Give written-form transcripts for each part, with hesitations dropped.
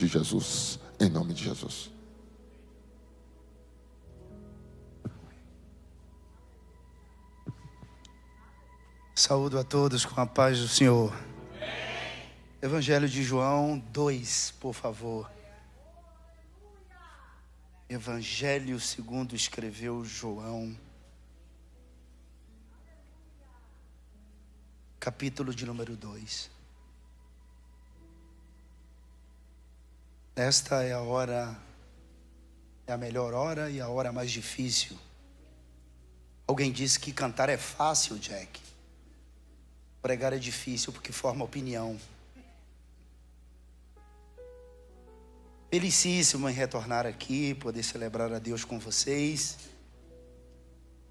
de Jesus, em nome de Jesus. Saúdo a todos com a paz do Senhor. Evangelho de João 2, por favor. Evangelho segundo escreveu João. Capítulo de número 2. Esta é a hora, é a melhor hora e a hora mais difícil. Alguém disse que cantar é fácil, Jack. Pregar é difícil porque forma opinião. Felicíssimo em retornar aqui, poder celebrar a Deus com vocês.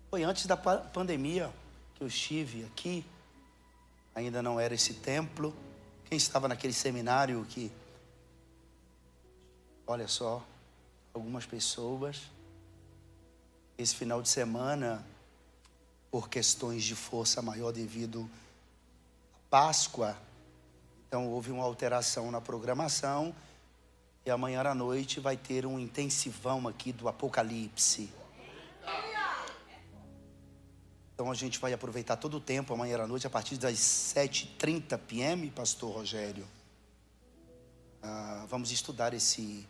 Foi antes da pandemia que eu estive aqui. Ainda não era esse templo. Quem estava naquele seminário que... Olha só, algumas pessoas. Esse final de semana, por questões de força maior devido à Páscoa, então houve uma alteração na programação. E amanhã à noite vai ter um intensivão aqui do Apocalipse. Então a gente vai aproveitar todo o tempo amanhã à noite, a partir das 7h30 p.m., pastor Rogério. Vamos estudar esse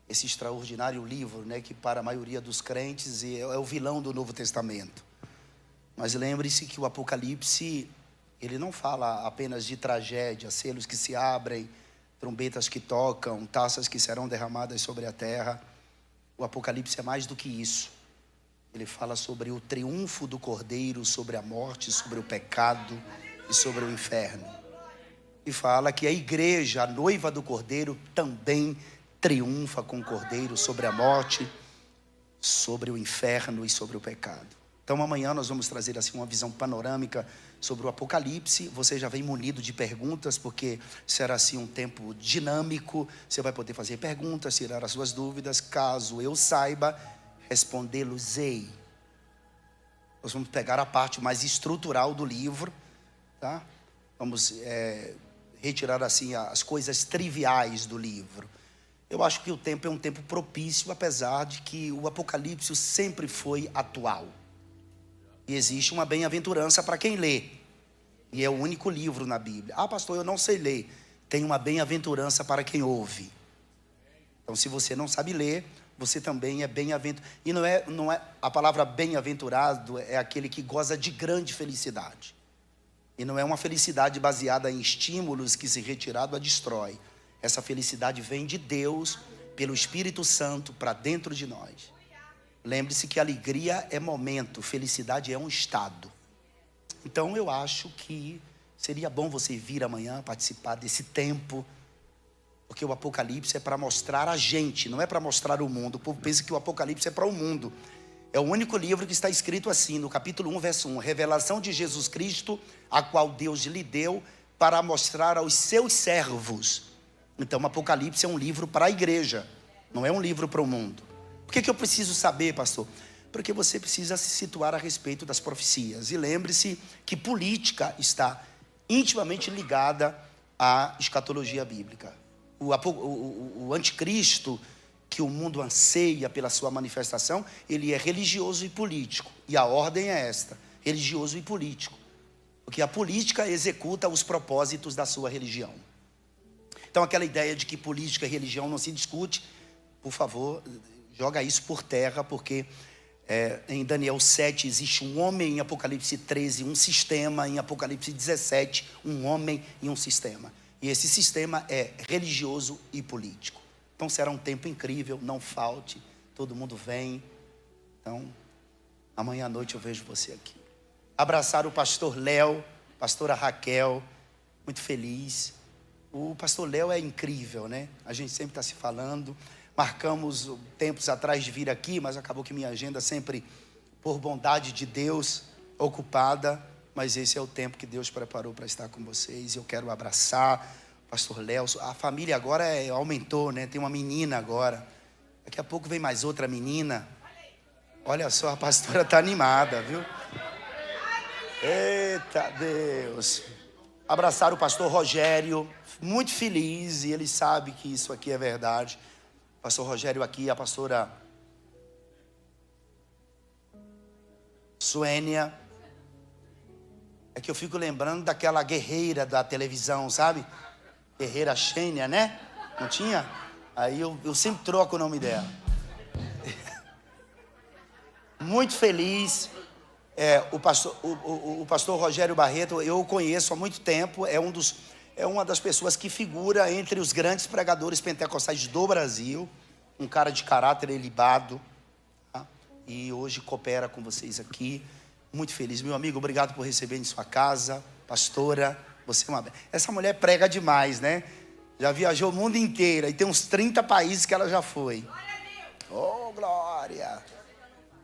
extraordinário livro, né, que para a maioria dos crentes é o vilão do Novo Testamento. Mas lembre-se que o Apocalipse, ele não fala apenas de tragédia, selos que se abrem, trombetas que tocam, taças que serão derramadas sobre a terra. O Apocalipse é mais do que isso. Ele fala sobre o triunfo do Cordeiro, sobre a morte, sobre o pecado e sobre o inferno. E fala que a igreja, a noiva do Cordeiro, também triunfa com o Cordeiro sobre a morte, sobre o inferno e sobre o pecado. Então amanhã nós vamos trazer assim uma visão panorâmica sobre o Apocalipse. Você já vem munido de perguntas, porque será assim um tempo dinâmico. Você vai poder fazer perguntas, tirar as suas dúvidas. Caso eu saiba, respondê-los-ei. Nós vamos pegar a parte mais estrutural do livro, tá? Vamos retirar assim as coisas triviais do livro. Eu acho que o tempo é um tempo propício, apesar de que o Apocalipse sempre foi atual. E existe uma bem-aventurança para quem lê. E é o único livro na Bíblia. Ah, pastor, eu não sei ler. Tem uma bem-aventurança para quem ouve. Então, se você não sabe ler, você também é bem-aventurado. E não é a palavra bem-aventurado é aquele que goza de grande felicidade. E não é uma felicidade baseada em estímulos que, se retirado, a destrói. Essa felicidade vem de Deus, pelo Espírito Santo, para dentro de nós. Lembre-se que alegria é momento, felicidade é um estado. Então eu acho que seria bom você vir amanhã participar desse tempo, porque o Apocalipse é para mostrar a gente, não é para mostrar o mundo. O povo pensa que o Apocalipse é para o mundo. É o único livro que está escrito assim, no capítulo 1, verso 1, revelação de Jesus Cristo, a qual Deus lhe deu para mostrar aos seus servos. Então o Apocalipse é um livro para a igreja, não é um livro para o mundo. Por que eu preciso saber, pastor? Porque você precisa se situar a respeito das profecias. E lembre-se que política está intimamente ligada à escatologia bíblica. O anticristo, que o mundo anseia pela sua manifestação, ele é religioso e político. E a ordem é esta, religioso e político. Porque a política executa os propósitos da sua religião. Então aquela ideia de que política e religião não se discute, por favor, joga isso por terra, porque em Daniel 7 existe um homem, em Apocalipse 13 um sistema, em Apocalipse 17 um homem e um sistema. E esse sistema é religioso e político. Então será um tempo incrível, não falte, todo mundo vem. Então, amanhã à noite eu vejo você aqui. Abraçar o pastor Léo, pastora Raquel, muito feliz. O pastor Léo é incrível, né? A gente sempre está se falando. Marcamos tempos atrás de vir aqui, mas acabou que minha agenda sempre, por bondade de Deus, ocupada. Mas esse é o tempo que Deus preparou para estar com vocês. Eu quero abraçar o pastor Léo. A família agora aumentou, né? Tem uma menina agora. Daqui a pouco vem mais outra menina. Olha só, a pastora está animada, viu? Eita Deus! Abraçar o pastor Rogério, muito feliz, e ele sabe que isso aqui é verdade. O pastor Rogério aqui, a pastora Suênia. É que eu fico lembrando daquela guerreira da televisão, sabe? Guerreira Xênia, né? Não tinha? Aí eu sempre troco o nome dela. Muito feliz. O pastor Rogério Barreto, eu o conheço há muito tempo. É uma das pessoas que figura entre os grandes pregadores pentecostais do Brasil. Um cara de caráter ilibado. Tá? E hoje coopera com vocês aqui. Muito feliz. Meu amigo, obrigado por receber em sua casa. Pastora, você é uma... Essa mulher prega demais, né? Já viajou o mundo inteiro. E tem uns 30 países que ela já foi. Oh, glória!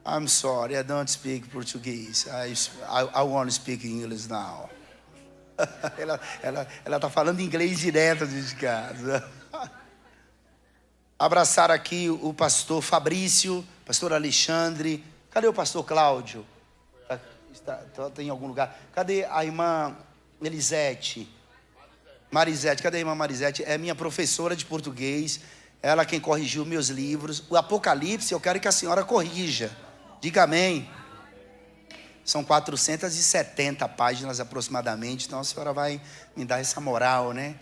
I'm sorry, I don't speak Portuguese. I want to speak English now. ela tá falando inglês direto de casa. Abraçar aqui o pastor Fabrício, pastor Alexandre. Cadê o pastor Cláudio? Está em algum lugar. Cadê a irmã Elisete? Marisete, cadê a irmã Marisete? É minha professora de português. Ela quem corrigiu meus livros. O Apocalipse, eu quero que a senhora corrija. Diga amém. São 470 páginas aproximadamente. Então a senhora vai me dar essa moral, né?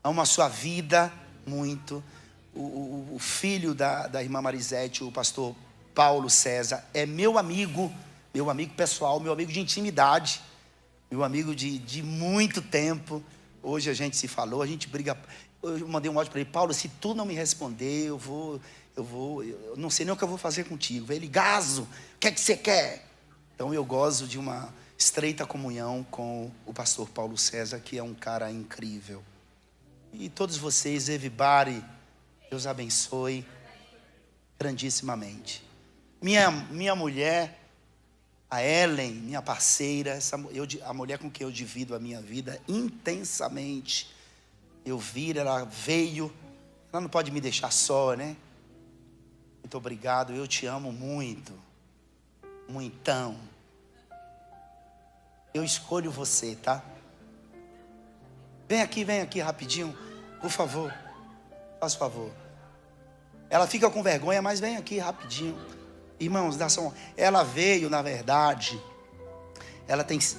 Amo a sua vida muito. O filho da irmã Marisete, o pastor Paulo César, é meu amigo pessoal, meu amigo de intimidade, meu amigo de muito tempo. Hoje a gente se falou, a gente briga. Eu mandei um áudio para ele: Paulo, se tu não me responder, eu não sei nem o que eu vou fazer contigo. Ele: Gazo, o que é que você quer? Então eu gozo de uma estreita comunhão com o pastor Paulo César, que é um cara incrível. E todos vocês, everybody, Deus abençoe grandissimamente. Minha mulher, a Ellen, minha parceira, a mulher com quem eu divido a minha vida intensamente. Ela veio, ela não pode me deixar só, né? Muito obrigado, eu te amo muito, muitão. Eu escolho você, tá? Vem aqui rapidinho, por favor, faz favor. Ela fica com vergonha, mas vem aqui rapidinho. Irmãos, ela veio, na verdade, ela tem... Se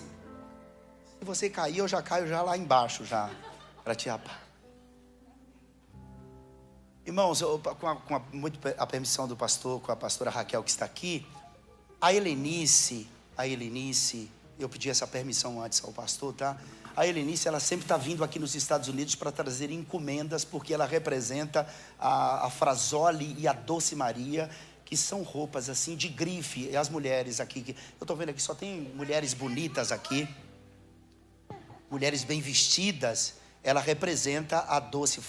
você cair, eu já caio já lá embaixo, já, para te rapar. Irmãos, com a permissão do pastor, com a pastora Raquel que está aqui, a Helenice, eu pedi essa permissão antes ao pastor, tá? A Helenice, ela sempre está vindo aqui nos Estados Unidos para trazer encomendas, porque ela representa a Frazoli e a Doce Maria, que são roupas assim de grife. E as mulheres aqui, eu estou vendo aqui, só tem mulheres bonitas aqui, mulheres bem vestidas. Ela representa a Doce.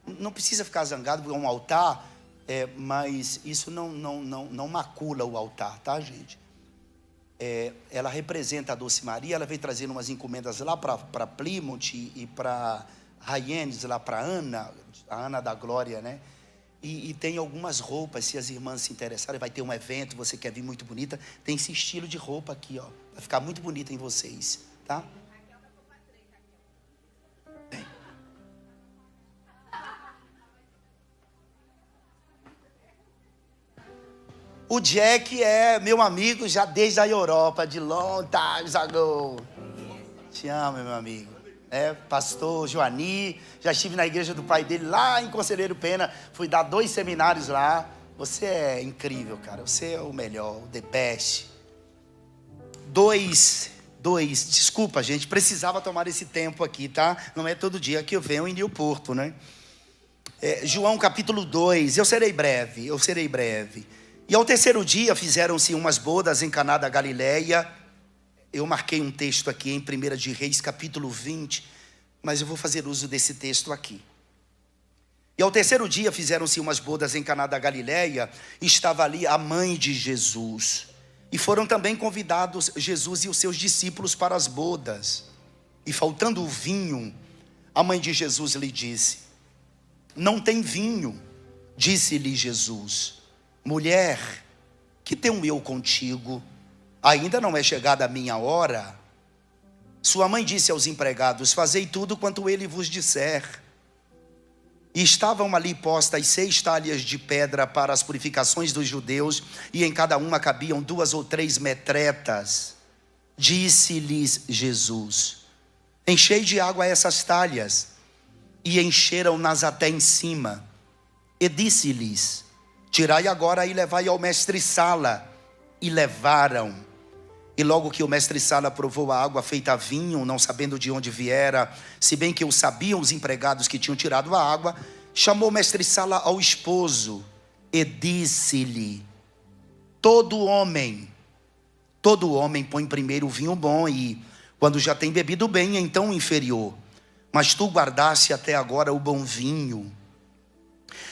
Não precisa ficar zangado, porque é um altar, mas isso não macula o altar, tá, gente? Ela representa a Doce Maria. Ela veio trazendo umas encomendas lá para Plymouth e para Hyannis, lá para a Ana da Glória, né? E tem algumas roupas, se as irmãs se interessarem, vai ter um evento, você quer vir muito bonita, tem esse estilo de roupa aqui, ó. Vai ficar muito bonita em vocês, tá? Bem. O Jack é meu amigo já desde a Europa, de long time ago. Te amo, meu amigo. Pastor Joani, já estive na igreja do pai dele lá em Conselheiro Pena, fui dar 2 seminários lá. Você é incrível, cara, você é o melhor, o the best. Desculpa, gente, precisava tomar esse tempo aqui, tá? Não é todo dia que eu venho em Newport, né? João capítulo 2, eu serei breve. E ao terceiro dia fizeram-se umas bodas em Caná da Galileia. Eu marquei um texto aqui em 1 de Reis, capítulo 20, mas eu vou fazer uso desse texto aqui. E ao terceiro dia fizeram-se umas bodas em Caná da Galileia, e estava ali a mãe de Jesus. E foram também convidados Jesus e os seus discípulos para as bodas. E faltando o vinho, a mãe de Jesus lhe disse: não tem vinho. Disse-lhe Jesus: mulher, que tenho eu contigo? Ainda não é chegada a minha hora. Sua mãe disse aos empregados: fazei tudo quanto ele vos disser. E estavam ali postas 6 talhas de pedra para as purificações dos judeus, e em cada uma cabiam 2 ou 3 metretas. Disse-lhes Jesus: enchei de água essas talhas. E encheram-nas até em cima. E disse-lhes: tirai agora e levai ao mestre-sala. E levaram. E logo que o mestre-sala provou a água feita vinho, não sabendo de onde viera, se bem que o sabiam os empregados que tinham tirado a água, chamou o mestre-sala ao esposo e disse-lhe: todo homem põe primeiro o vinho bom, e quando já tem bebido bem, então o inferior. Mas tu guardaste até agora o bom vinho.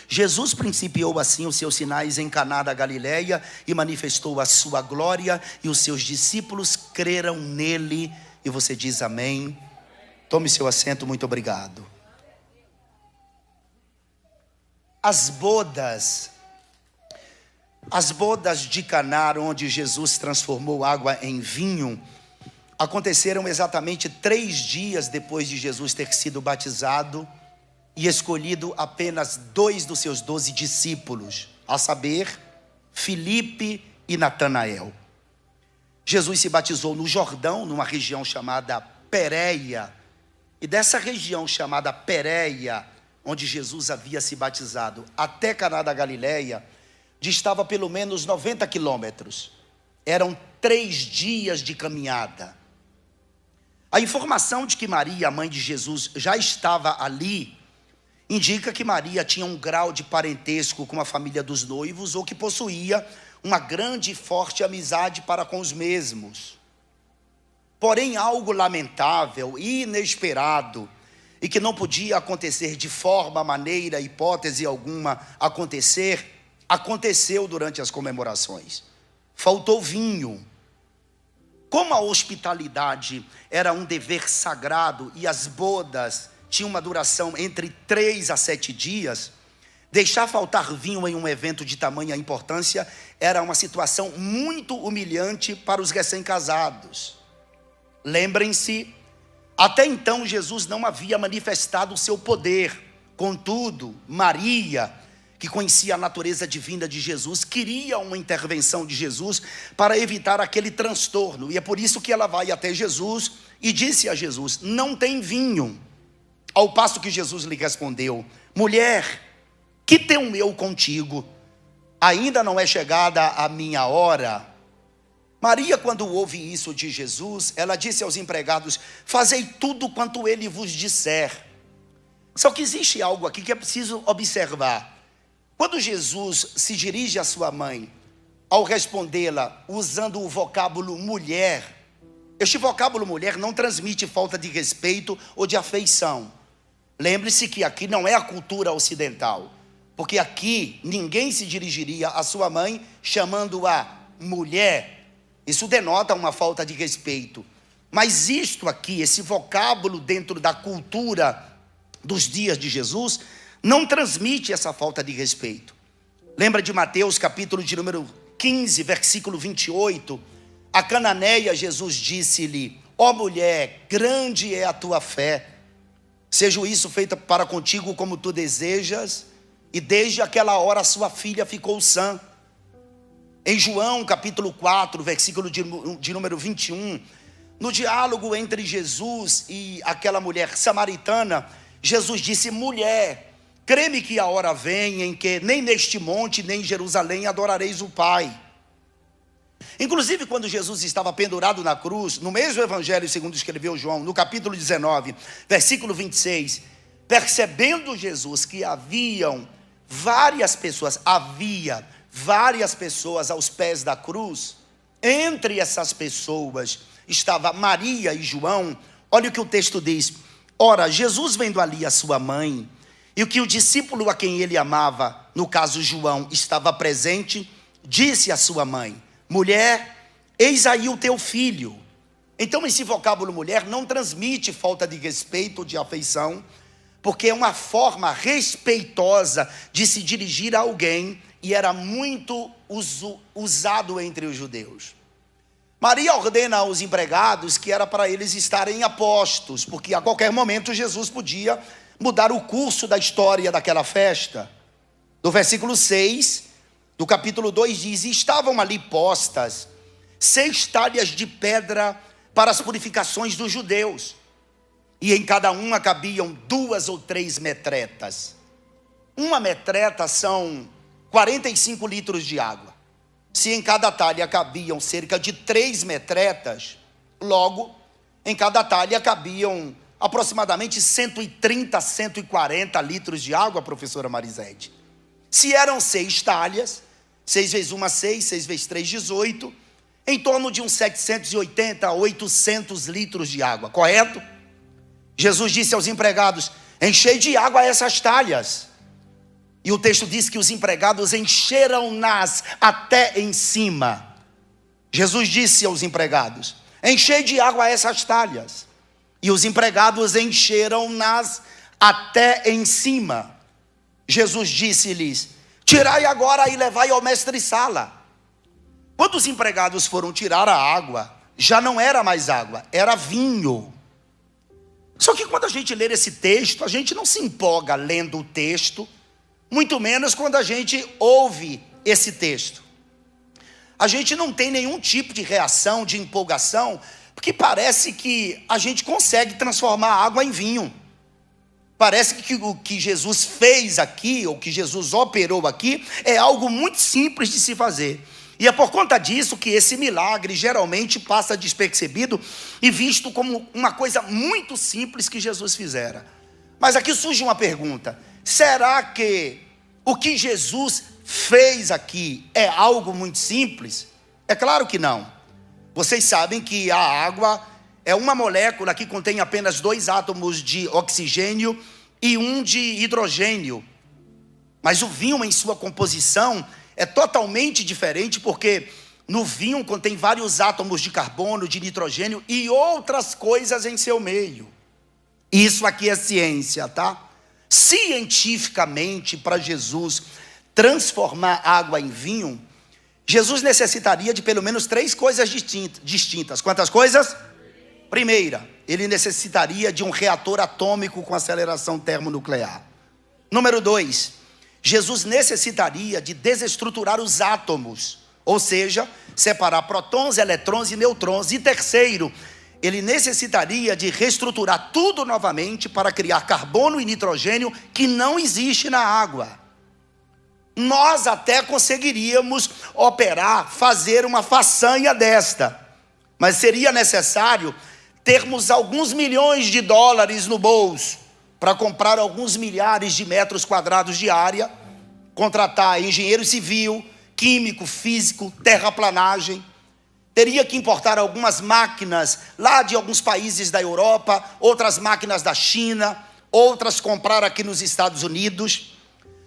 Jesus principiou assim os seus sinais em Caná da Galileia e manifestou a sua glória, e os seus discípulos creram nele. E você diz amém? Tome seu assento, muito obrigado. As bodas de Caná, onde Jesus transformou água em vinho, aconteceram exatamente 3 dias depois de Jesus ter sido batizado e escolhido apenas 2 dos seus 12 discípulos, a saber, Filipe e Natanael. Jesus se batizou no Jordão, numa região chamada Pérea, e dessa região chamada Pérea, onde Jesus havia se batizado, até Caná da Galileia, distava pelo menos 90 quilômetros. Eram 3 dias de caminhada. A informação de que Maria, a mãe de Jesus, já estava ali, indica que Maria tinha um grau de parentesco com a família dos noivos, ou que possuía uma grande e forte amizade para com os mesmos. Porém, algo lamentável e inesperado, e que não podia acontecer de forma, maneira, hipótese alguma aconteceu durante as comemorações. Faltou vinho. Como a hospitalidade era um dever sagrado e as bodas tinham uma duração entre 3 a 7 dias, deixar faltar vinho em um evento de tamanha importância era uma situação muito humilhante para os recém-casados. Lembrem-se, até então Jesus não havia manifestado o seu poder. Contudo, Maria, que conhecia a natureza divina de Jesus, queria uma intervenção de Jesus para evitar aquele transtorno. E é por isso que ela vai até Jesus e disse a Jesus: não tem vinho. Ao passo que Jesus lhe respondeu: mulher, que tenho eu contigo? Ainda não é chegada a minha hora. Maria, quando ouve isso de Jesus, ela disse aos empregados: fazei tudo quanto ele vos disser. Só que existe algo aqui que é preciso observar. Quando Jesus se dirige à sua mãe, ao respondê-la usando o vocábulo mulher, este vocábulo mulher não transmite falta de respeito ou de afeição. Lembre-se que aqui não é a cultura ocidental, porque aqui ninguém se dirigiria à sua mãe chamando-a mulher. Isso denota uma falta de respeito. Mas isto aqui, esse vocábulo dentro da cultura dos dias de Jesus, não transmite essa falta de respeito. Lembra de Mateus capítulo de número 15, versículo 28? A cananeia, Jesus disse-lhe: ó mulher, grande é a tua fé, seja isso feito para contigo como tu desejas. E desde aquela hora sua filha ficou sã. Em João capítulo 4, versículo de número 21, no diálogo entre Jesus e aquela mulher samaritana, Jesus disse: mulher, crê-me que a hora vem em que nem neste monte, nem em Jerusalém adorareis o Pai. Inclusive, quando Jesus estava pendurado na cruz, no mesmo evangelho segundo escreveu João, no capítulo 19, versículo 26, percebendo Jesus que havia várias pessoas aos pés da cruz, entre essas pessoas estava Maria e João. Olha o que o texto diz: ora, Jesus vendo ali a sua mãe, e o que o discípulo a quem ele amava, no caso João, estava presente, disse à sua mãe: mulher, eis aí o teu filho. Então esse vocábulo mulher não transmite falta de respeito ou de afeição, porque é uma forma respeitosa de se dirigir a alguém, e era muito usado entre os judeus. Maria ordena aos empregados que era para eles estarem apostos, porque a qualquer momento Jesus podia mudar o curso da história daquela festa. No versículo 6 do capítulo 2 diz: e estavam ali postas 6 talhas de pedra para as purificações dos judeus, e em cada uma cabiam 2 ou 3 metretas. Uma metreta são 45 litros de água. Se em cada talha cabiam cerca de 3 metretas, logo, em cada talha cabiam aproximadamente 130 a 140 litros de água, professora Marisete. Se eram 6 talhas, 6 vezes 1, 6, 6 vezes 3, 18, em torno de uns 780 a 800 litros de água, correto? Jesus disse aos empregados: enchei de água essas talhas. E o texto diz que os empregados encheram-nas até em cima. Jesus disse aos empregados: enchei de água essas talhas. E os empregados encheram-nas até em cima. Jesus disse-lhes: tirai agora e levai ao mestre-sala. Quando os empregados foram tirar a água, já não era mais água, era vinho. Só que quando a gente lê esse texto, a gente não se empolga lendo o texto, muito menos quando a gente ouve esse texto. A gente não tem nenhum tipo de reação, de empolgação, porque parece que a gente consegue transformar água em vinho. Parece que o que Jesus fez aqui, ou que Jesus operou aqui, é algo muito simples de se fazer. E é por conta disso que esse milagre geralmente passa despercebido e visto como uma coisa muito simples que Jesus fizera. Mas aqui surge uma pergunta: será que o que Jesus fez aqui é algo muito simples? É claro que não. Vocês sabem que a água é uma molécula que contém apenas 2 átomos de oxigênio e 1 de hidrogênio. Mas o vinho, em sua composição, é totalmente diferente, porque no vinho contém vários átomos de carbono, de nitrogênio e outras coisas em seu meio. Isso aqui é ciência, tá? Cientificamente, para Jesus transformar água em vinho, Jesus necessitaria de pelo menos 3 coisas distintas. Quantas coisas? Primeira, ele necessitaria de um reator atômico com aceleração termonuclear. Número 2, Jesus necessitaria de desestruturar os átomos, ou seja, separar prótons, eletrons e nêutrons. E terceiro, ele necessitaria de reestruturar tudo novamente para criar carbono e nitrogênio que não existe na água. Nós até conseguiríamos operar, fazer uma façanha desta, mas seria necessário termos alguns milhões de dólares no bolso para comprar alguns milhares de metros quadrados de área, contratar engenheiro civil, químico, físico, terraplanagem. Teria que importar algumas máquinas lá de alguns países da Europa, outras máquinas da China, outras comprar aqui nos Estados Unidos.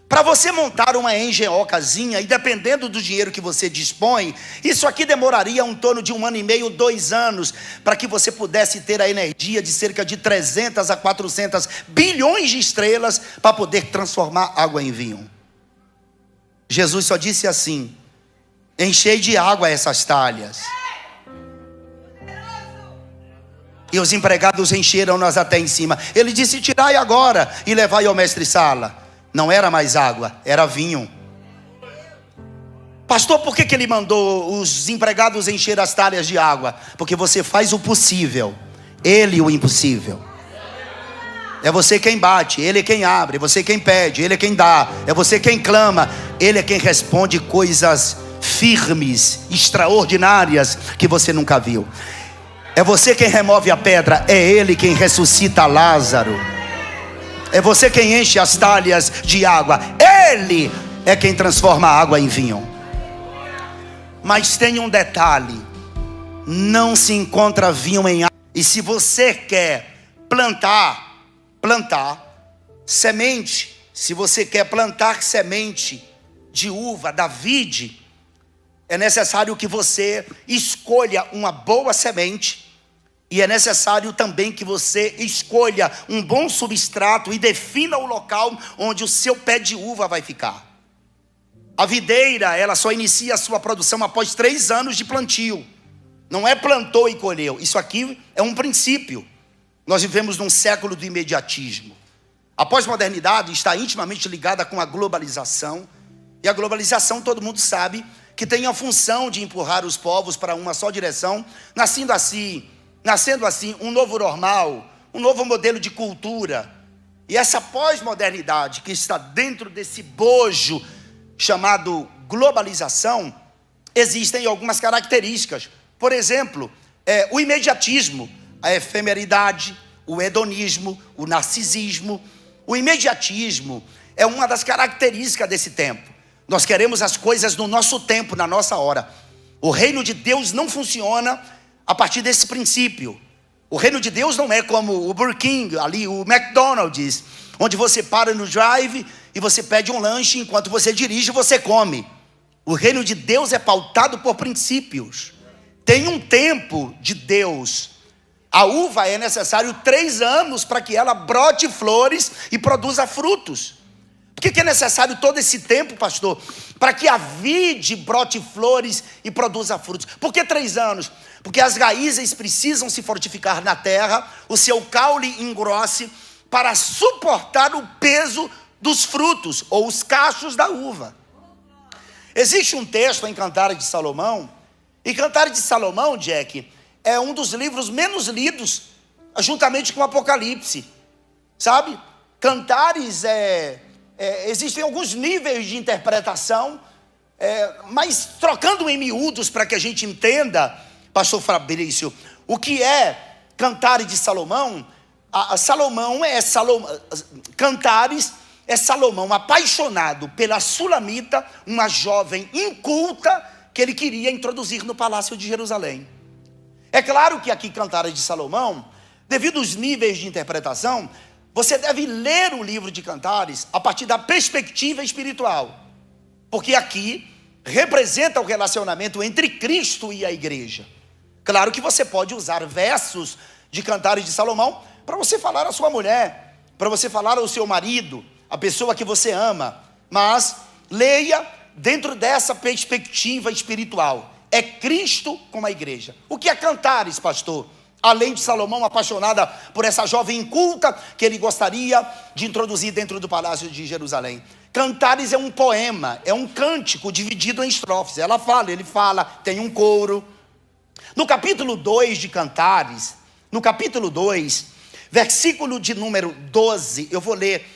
Para você montar uma engenhocazinha, e dependendo do dinheiro que você dispõe, isso aqui demoraria em torno de 1 ano e meio, 2 anos, para que você pudesse ter a energia de cerca de 300 a 400 bilhões de estrelas para poder transformar água em vinho. Jesus só disse assim: enchei de água essas talhas. E os empregados encheram-nas até em cima. Ele disse: tirai agora e levai ao mestre-sala. Não era mais água, era vinho. Pastor, por que ele mandou os empregados encher as talhas de água? Porque você faz o possível, ele o impossível. É você quem bate, ele é quem abre. É você quem pede, ele é quem dá. É você quem clama, ele é quem responde coisas firmes, extraordinárias que você nunca viu. É você quem remove a pedra, é ele quem ressuscita Lázaro. É você quem enche as talhas de água, ele é quem transforma a água em vinho. Mas tem um detalhe: não se encontra vinho em água. E se você quer plantar semente, se você quer plantar semente de uva, da vide, é necessário que você escolha uma boa semente. E é necessário também que você escolha um bom substrato e defina o local onde o seu pé de uva vai ficar. A videira, ela só inicia a sua produção após 3 anos de plantio. Não é plantou e colheu. Isso aqui é um princípio. Nós vivemos num século do imediatismo. A pós-modernidade está intimamente ligada com a globalização. E a globalização, todo mundo sabe, que tem a função de empurrar os povos para uma só direção, nascendo assim um novo normal, um novo modelo de cultura. E essa pós-modernidade que está dentro desse bojo chamado globalização, existem algumas características. Por exemplo, o imediatismo, a efemeridade, o hedonismo, o narcisismo. O imediatismo é uma das características desse tempo. Nós queremos as coisas no nosso tempo, na nossa hora. O reino de Deus não funciona a partir desse princípio. O reino de Deus não é como o Burger King, ali, o McDonald's, onde você para no drive e você pede um lanche, enquanto você dirige, você come. O reino de Deus é pautado por princípios. Tem um tempo de Deus. A uva é necessário 3 anos para que ela brote flores e produza frutos. Por que é necessário todo esse tempo, pastor? Para que a vide brote flores e produza frutos. Por que 3 anos? Porque as raízes precisam se fortificar na terra, o seu caule engrosse para suportar o peso dos frutos ou os cachos da uva. Existe um texto em Cantares de Salomão, e Cantares de Salomão, Jack, é um dos livros menos lidos, juntamente com Apocalipse, sabe? Cantares existem alguns níveis de interpretação, mas trocando em miúdos para que a gente entenda, pastor Fabrício, o que é Cantares de Salomão. Cantares é Salomão apaixonado pela Sulamita, uma jovem inculta que ele queria introduzir no palácio de Jerusalém. É claro que aqui Cantares de Salomão, devido aos níveis de interpretação, você deve ler o livro de Cantares a partir da perspectiva espiritual, porque aqui representa o relacionamento entre Cristo e a igreja. Claro que você pode usar versos de Cantares de Salomão para você falar à sua mulher, para você falar ao seu marido, a pessoa que você ama, mas leia dentro dessa perspectiva espiritual. É Cristo com a igreja. O que é Cantares, pastor? Além de Salomão apaixonada por essa jovem inculta que ele gostaria de introduzir dentro do palácio de Jerusalém. Cantares é um poema, é um cântico dividido em estrofes. Ele fala, tem um coro. No capítulo 2 de Cantares, no capítulo 2, versículo de número 12, eu vou ler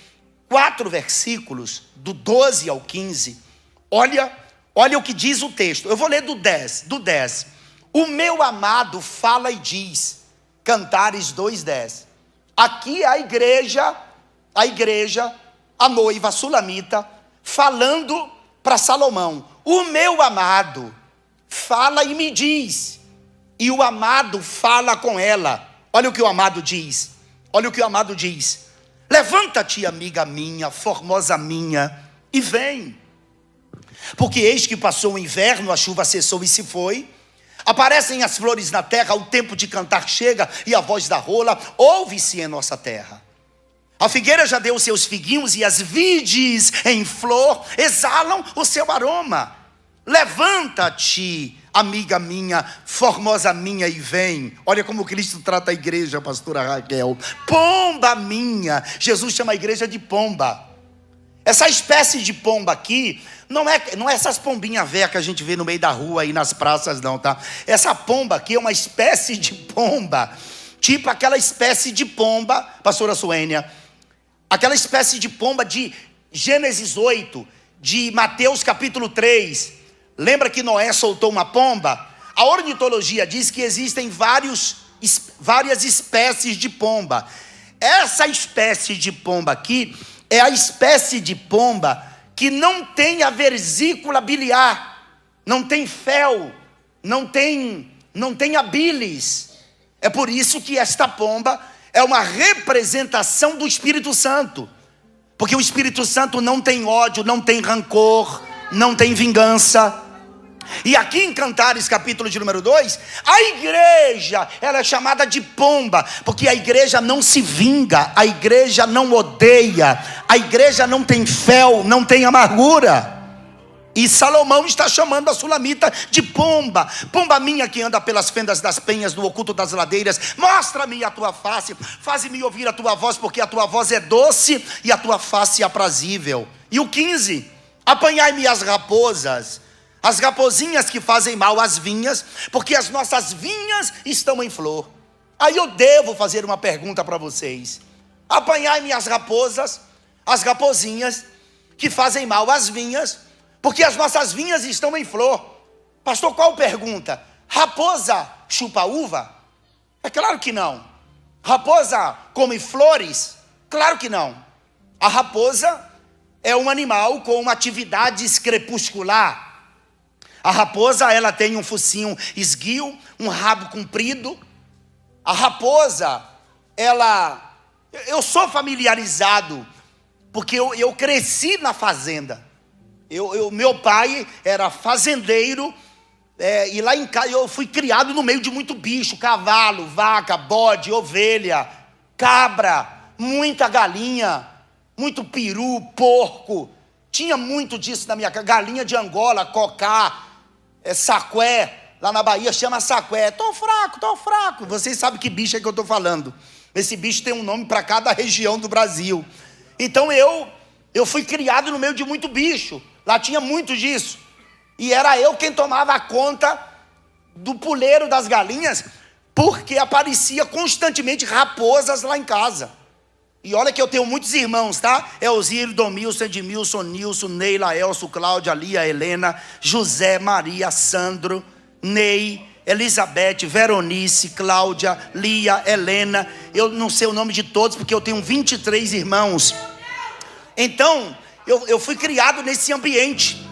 4 versículos, do 12 ao 15. Olha o que diz o texto. Eu vou ler do 10. O meu amado fala e diz, Cantares 2:10. Aqui a igreja, a noiva sulamita, falando para Salomão. O meu amado fala e me diz. E o amado fala com ela. Olha o que o amado diz. Levanta-te, amiga minha, formosa minha, e vem. Porque eis que passou o inverno, a chuva cessou e se foi. Aparecem as flores na terra, o tempo de cantar chega, e a voz da rola ouve-se em nossa terra. A figueira já deu os seus figuinhos, e as vides em flor exalam o seu aroma. Levanta-te, amiga minha, formosa minha, e vem. Olha como Cristo trata a igreja, pastora Raquel. Pomba minha. Jesus chama a igreja de pomba. Essa espécie de pomba aqui não é essas pombinhas velhas que a gente vê no meio da rua e nas praças, não, tá? Essa pomba aqui é uma espécie de pomba, tipo aquela espécie de pomba, pastora Suênia, aquela espécie de pomba de Gênesis 8, de Mateus capítulo 3. Lembra que Noé soltou uma pomba? A ornitologia diz que existem várias espécies de pomba. Essa espécie de pomba aqui é a espécie de pomba que não tem a vesícula biliar, não tem fel, não tem a bilis. É por isso que esta pomba é uma representação do Espírito Santo, porque o Espírito Santo não tem ódio, não tem rancor, não tem vingança. E aqui em Cantares, capítulo de número 2, a igreja, ela é chamada de pomba, porque a igreja não se vinga, a igreja não odeia, a igreja não tem fel, não tem amargura. E Salomão está chamando a sulamita de pomba. Pomba minha que anda pelas fendas das penhas, no oculto das ladeiras, mostra-me a tua face, faze-me ouvir a tua voz, porque a tua voz é doce e a tua face é aprazível. E o 15, apanhai-me as raposas, as raposinhas que fazem mal às vinhas, porque as nossas vinhas estão em flor. Aí eu devo fazer uma pergunta para vocês. Apanhai-me as raposas, as raposinhas que fazem mal às vinhas, porque as nossas vinhas estão em flor. Pastor, qual pergunta? Raposa chupa uva? É claro que não. Raposa come flores? Claro que não. A raposa é um animal com uma atividade crepuscular. A raposa, ela tem um focinho esguio, um rabo comprido. A raposa, eu sou familiarizado, porque eu cresci na fazenda. Meu pai era fazendeiro, e lá em casa eu fui criado no meio de muito bicho, cavalo, vaca, bode, ovelha, cabra, muita galinha, muito peru, porco. Tinha muito disso na minha casa, galinha de Angola, cocá, saqué, lá na Bahia chama saqué. Tô fraco, vocês sabem que bicho é que eu estou falando. Esse bicho tem um nome para cada região do Brasil. Então eu fui criado no meio de muito bicho. Lá tinha muito disso. E era eu quem tomava conta do puleiro das galinhas, porque aparecia constantemente raposas lá em casa. E olha que eu tenho muitos irmãos, tá? Elzir, Domilson, Edmilson, Nilson, Neila, Elcio, Cláudia, Lia, Helena, José, Maria, Sandro, Ney, Elizabeth, Veronice, Cláudia, Lia, Helena. Eu não sei o nome de todos, porque eu tenho 23 irmãos. Então, eu fui criado nesse ambiente.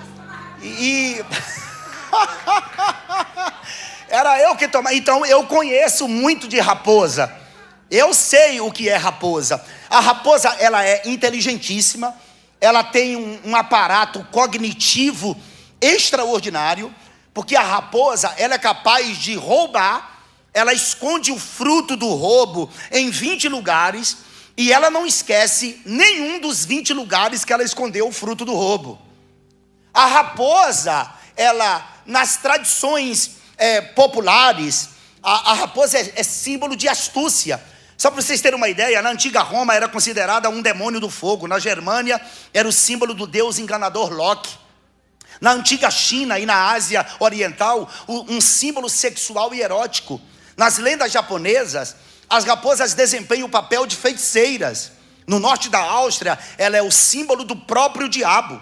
Era eu que tomava. Então, eu conheço muito de raposa. Eu sei o que é raposa. A raposa, ela é inteligentíssima. Ela tem um aparato cognitivo extraordinário. Porque a raposa, ela é capaz de roubar. Ela esconde o fruto do roubo em 20 lugares. E ela não esquece nenhum dos 20 lugares que ela escondeu o fruto do roubo. A raposa, ela, nas tradições populares, a raposa é símbolo de astúcia. Só para vocês terem uma ideia, na antiga Roma era considerada um demônio do fogo. Na Germânia era o símbolo do deus enganador Loki. Na antiga China e na Ásia Oriental, um símbolo sexual e erótico. Nas lendas japonesas, as raposas desempenham o papel de feiticeiras. No norte da Áustria, ela é o símbolo do próprio diabo.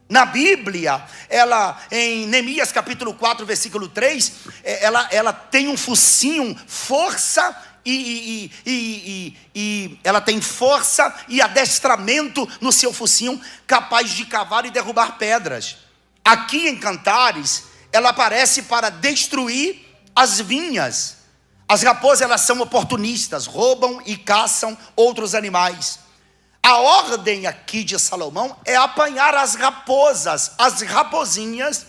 Na Bíblia, ela, em Neemias capítulo 4, versículo 3, ela tem um focinho, força ela tem força e adestramento no seu focinho, capaz de cavar e derrubar pedras. Aqui em Cantares, ela aparece para destruir as vinhas. As raposas, elas são oportunistas, roubam e caçam outros animais. A ordem aqui de Salomão é apanhar as raposas, as raposinhas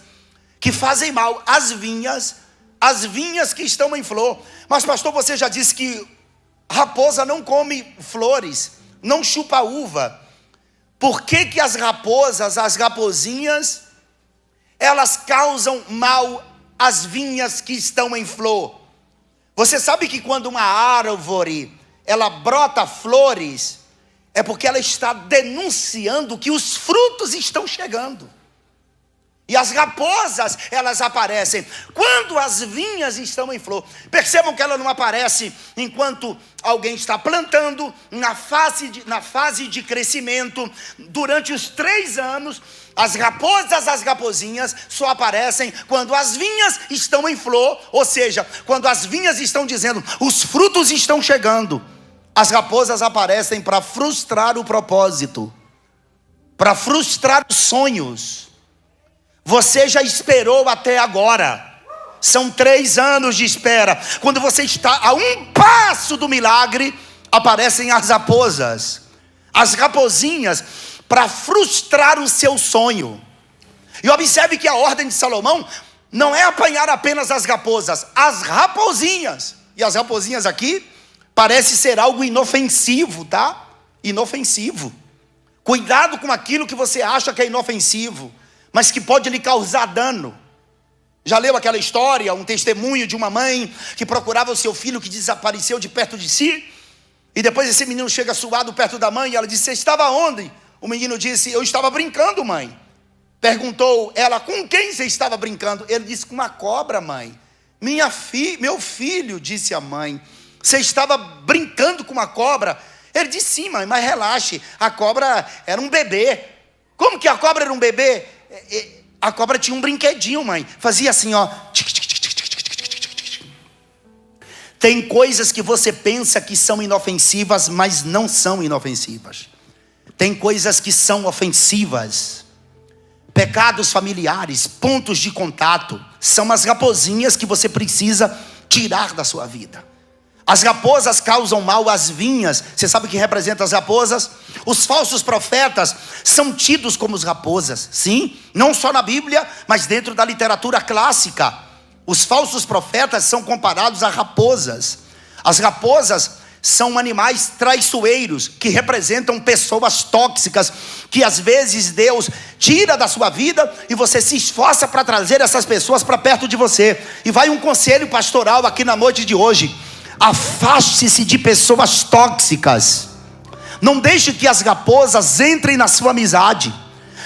que fazem mal às vinhas que estão em flor. Mas pastor, você já disse que raposa não come flores, não chupa uva. Por que as raposas, as raposinhas, elas causam mal às vinhas que estão em flor? Você sabe que quando uma árvore, ela brota flores, é porque ela está denunciando que os frutos estão chegando. E as raposas, elas aparecem quando as vinhas estão em flor. Percebam que ela não aparece enquanto alguém está plantando, na fase de crescimento. Durante os 3 anos, as raposas, as raposinhas, só aparecem quando as vinhas estão em flor. Ou seja, quando as vinhas estão dizendo, os frutos estão chegando. As raposas aparecem para frustrar o propósito, para frustrar os sonhos. Você já esperou até agora. São 3 anos de espera. Quando você está a um passo do milagre, aparecem as raposas, as raposinhas, para frustrar o seu sonho. E observe que a ordem de Salomão não é apanhar apenas as raposas, as raposinhas. E as raposinhas aqui parece ser algo inofensivo, tá? Inofensivo. Cuidado com aquilo que você acha que é inofensivo, mas que pode lhe causar dano. Já leu aquela história, um testemunho de uma mãe que procurava o seu filho que desapareceu de perto de si? E depois esse menino chega suado perto da mãe e ela diz: você estava onde? O menino disse: eu estava brincando, mãe. Perguntou ela: com quem você estava brincando? Ele disse: com uma cobra, mãe. Meu filho, disse a mãe, você estava brincando com uma cobra? Ele disse: sim, mãe, mas relaxe, a cobra era um bebê. Como que a cobra era um bebê? A cobra tinha um brinquedinho, mãe. Fazia assim, ó. Tem coisas que você pensa que são inofensivas, mas não são inofensivas. Tem coisas que são ofensivas. Pecados familiares, pontos de contato, são as raposinhas que você precisa tirar da sua vida. As raposas causam mal às vinhas. Você sabe o que representa as raposas? Os falsos profetas são tidos como as raposas. Sim, não só na Bíblia, mas dentro da literatura clássica. Os falsos profetas são comparados a raposas. As raposas são animais traiçoeiros, que representam pessoas tóxicas, que às vezes Deus tira da sua vida e você se esforça para trazer essas pessoas para perto de você. E vai um conselho pastoral aqui na noite de hoje: afaste-se de pessoas tóxicas. Não deixe que as raposas entrem na sua amizade.